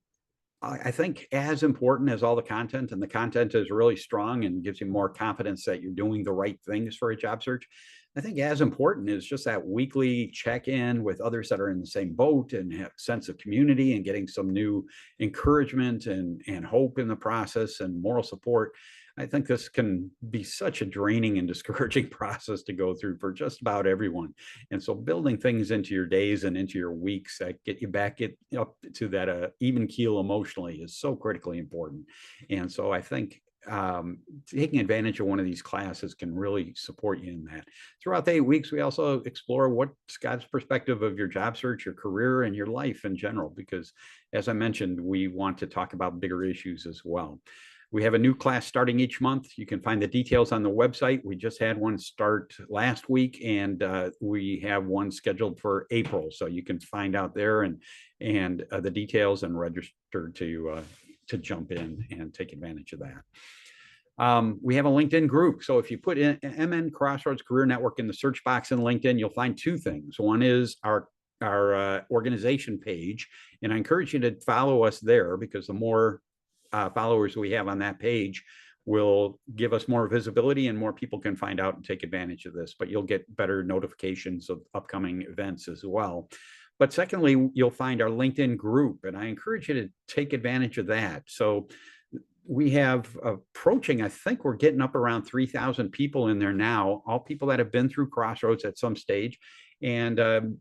A: I think as important as all the content, and the content is really strong and gives you more confidence that you're doing the right things for a job search, I think as important is just that weekly check-in with others that are in the same boat and have a sense of community and getting some new encouragement and hope in the process and moral support. I think this can be such a draining and discouraging process to go through for just about everyone. And so building things into your days and into your weeks that get you back up to that even keel emotionally is so critically important. And so I think taking advantage of one of these classes can really support you in that. Throughout the 8 weeks, we also explore what's God's perspective of your job search, your career, and your life in general, because as I mentioned, we want to talk about bigger issues as well. We have a new class starting each month. You can find the details on the website. We just had one start last week, and we have one scheduled for April. So you can find out there and the details and register to jump in and take advantage of that. We have a LinkedIn group. So if you put in MN Crossroads Career Network in the search box in LinkedIn, you'll find two things. One is our organization page, and I encourage you to follow us there, because the more followers we have on that page will give us more visibility and more people can find out and take advantage of this, but you'll get better notifications of upcoming events as well. But secondly, you'll find our LinkedIn group, and I encourage you to take advantage of that. So we have approaching, I think we're getting up around 3,000 people in there now, all people that have been through Crossroads at some stage. And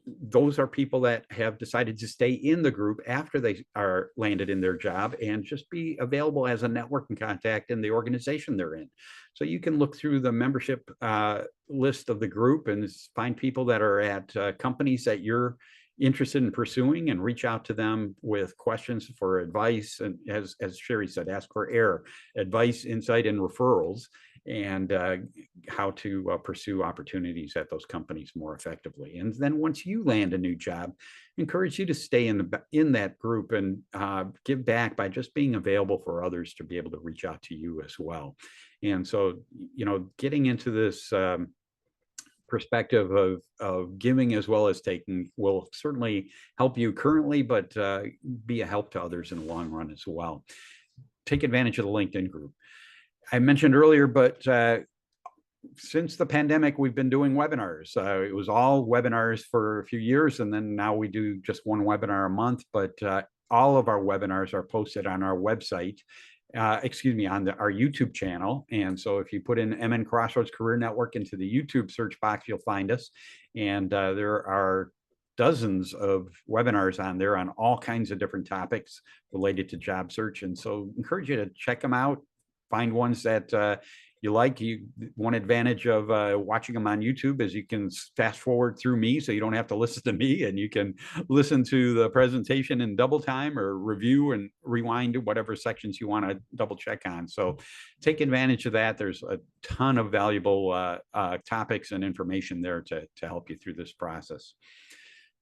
A: those are people that have decided to stay in the group after they are landed in their job and just be available as a networking contact in the organization they're in. So you can look through the membership list of the group and find people that are at companies that you're interested in pursuing and reach out to them with questions for advice. And as Sherry said, ask for advice, insight, and referrals, and how to pursue opportunities at those companies more effectively. And then once you land a new job, encourage you to stay in that group and give back by just being available for others to be able to reach out to you as well. And so, getting into this perspective of giving as well as taking will certainly help you currently, but be a help to others in the long run as well. Take advantage of the LinkedIn group. I mentioned earlier, but since the pandemic, we've been doing webinars. It was all webinars for a few years, and then now we do just one webinar a month, but all of our webinars are posted on our website, on our YouTube channel. And so if you put in MN Crossroads Career Network into the YouTube search box, you'll find us. And there are dozens of webinars on there on all kinds of different topics related to job search. And so encourage you to check them out. Find ones that you like. One advantage of watching them on YouTube is you can fast forward through me, so you don't have to listen to me, and you can listen to the presentation in double time or review and rewind whatever sections you want to double check on. So take advantage of that. There's a ton of valuable topics and information there to help you through this process.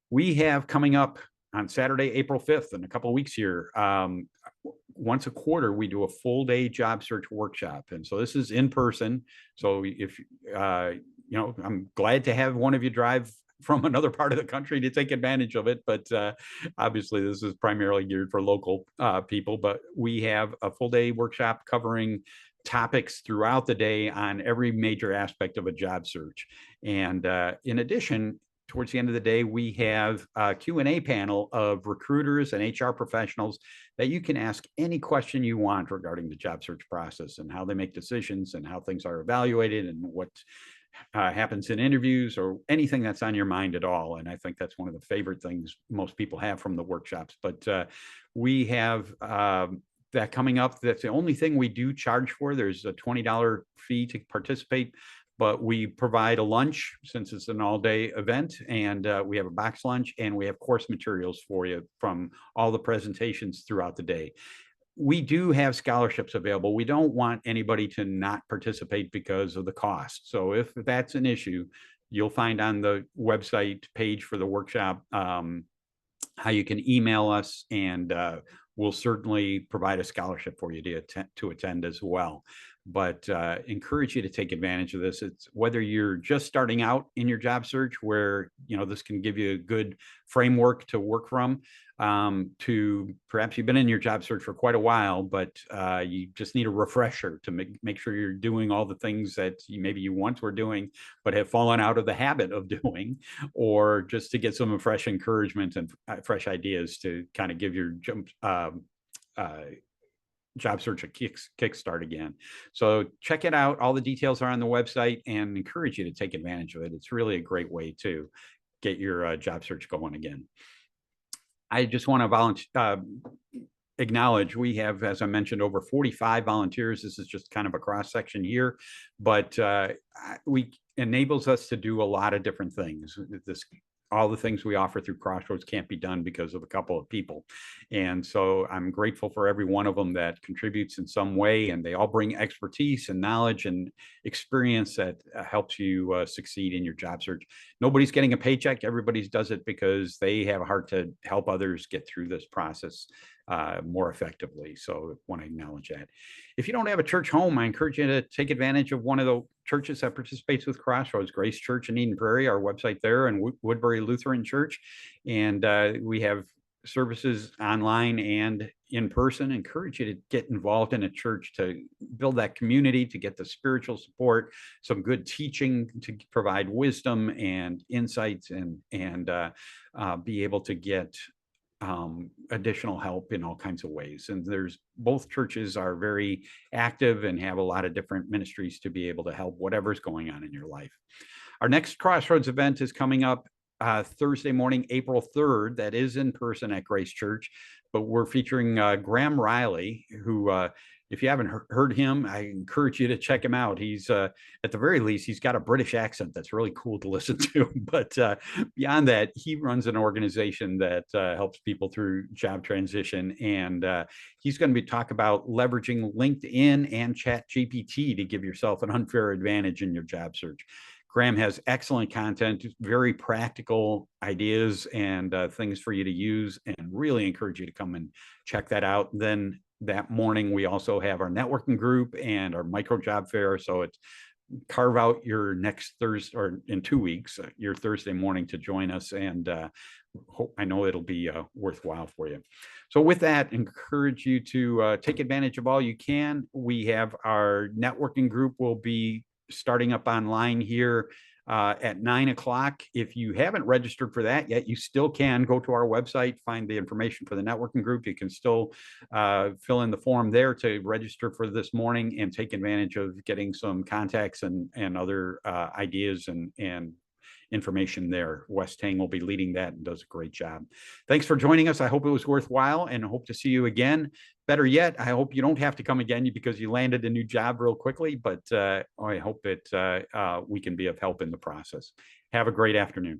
A: We have coming up on Saturday, April 5th, in a couple of weeks here, once a quarter, we do a full day job search workshop. And so this is in person. So if, I'm glad to have one of you drive from another part of the country to take advantage of it. But obviously, this is primarily geared for local people. But we have a full day workshop covering topics throughout the day on every major aspect of a job search. And in addition, towards the end of the day, we have a Q&A panel of recruiters and HR professionals that you can ask any question you want regarding the job search process and how they make decisions and how things are evaluated and what happens in interviews or anything that's on your mind at all. And I think that's one of the favorite things most people have from the workshops. But we have that coming up. That's the only thing we do charge for. There's a $20 fee to participate, but we provide a lunch since it's an all-day event, and we have a box lunch, and we have course materials for you from all the presentations throughout the day. We do have scholarships available. We don't want anybody to not participate because of the cost. So if that's an issue, you'll find on the website page for the workshop how you can email us, and we'll certainly provide a scholarship for you to attend as well. But encourage you to take advantage of this. It's whether you're just starting out in your job search, where this can give you a good framework to work from, to perhaps you've been in your job search for quite a while, but you just need a refresher to make sure you're doing all the things that maybe you once were doing but have fallen out of the habit of doing, or just to get some fresh encouragement and fresh ideas to kind of give your job search a kickstart again. So check it out. All the details are on the website, and encourage you to take advantage of it. It's really a great way to get your job search going again. I just want to acknowledge we have, as I mentioned, over 45 volunteers. This is just kind of a cross section here, but we enables us to do a lot of different things. All the things we offer through Crossroads can't be done because of a couple of people. And so I'm grateful for every one of them that contributes in some way, and they all bring expertise and knowledge and experience that helps you succeed in your job search. Nobody's getting a paycheck. Everybody does it because they have a heart to help others get through this process more effectively. So I want to acknowledge that. If you don't have a church home, I encourage you to take advantage of one of the churches that participates with Crossroads. Grace Church in Eden Prairie, our website there, and Woodbury Lutheran Church. And we have services online and in person. I encourage you to get involved in a church to build that community, to get the spiritual support, some good teaching to provide wisdom and insights, and be able to get additional help in all kinds of ways. And both churches are very active and have a lot of different ministries to be able to help whatever's going on in your life. Our next Crossroads event is coming up Thursday morning, April 3rd. That is in person at Grace Church, but we're featuring Graham Riley, who if you haven't heard him, I encourage you to check him out. He's at the very least, he's got a British accent that's really cool to listen to. But beyond that, he runs an organization that helps people through job transition. And he's going to be talking about leveraging LinkedIn and ChatGPT to give yourself an unfair advantage in your job search. Graham has excellent content, very practical ideas and things for you to use, and really encourage you to come and check that out. Then that morning, we also have our networking group and our micro job fair. So it's carve out your next Thursday, or in 2 weeks, your Thursday morning to join us. And I know it'll be worthwhile for you. So with that, encourage you to take advantage of all you can. We have our networking group will be starting up online here at 9 o'clock. If you haven't registered for that yet, you still can go to our website, find the information for the networking group. You can still fill in the form there to register for this morning and take advantage of getting some contacts and other ideas and information there. Wes Tang will be leading that and does a great job. Thanks for joining us. I hope it was worthwhile, and I hope to see you again. Better yet, I hope you don't have to come again because you landed a new job real quickly, but I hope that we can be of help in the process. Have a great afternoon.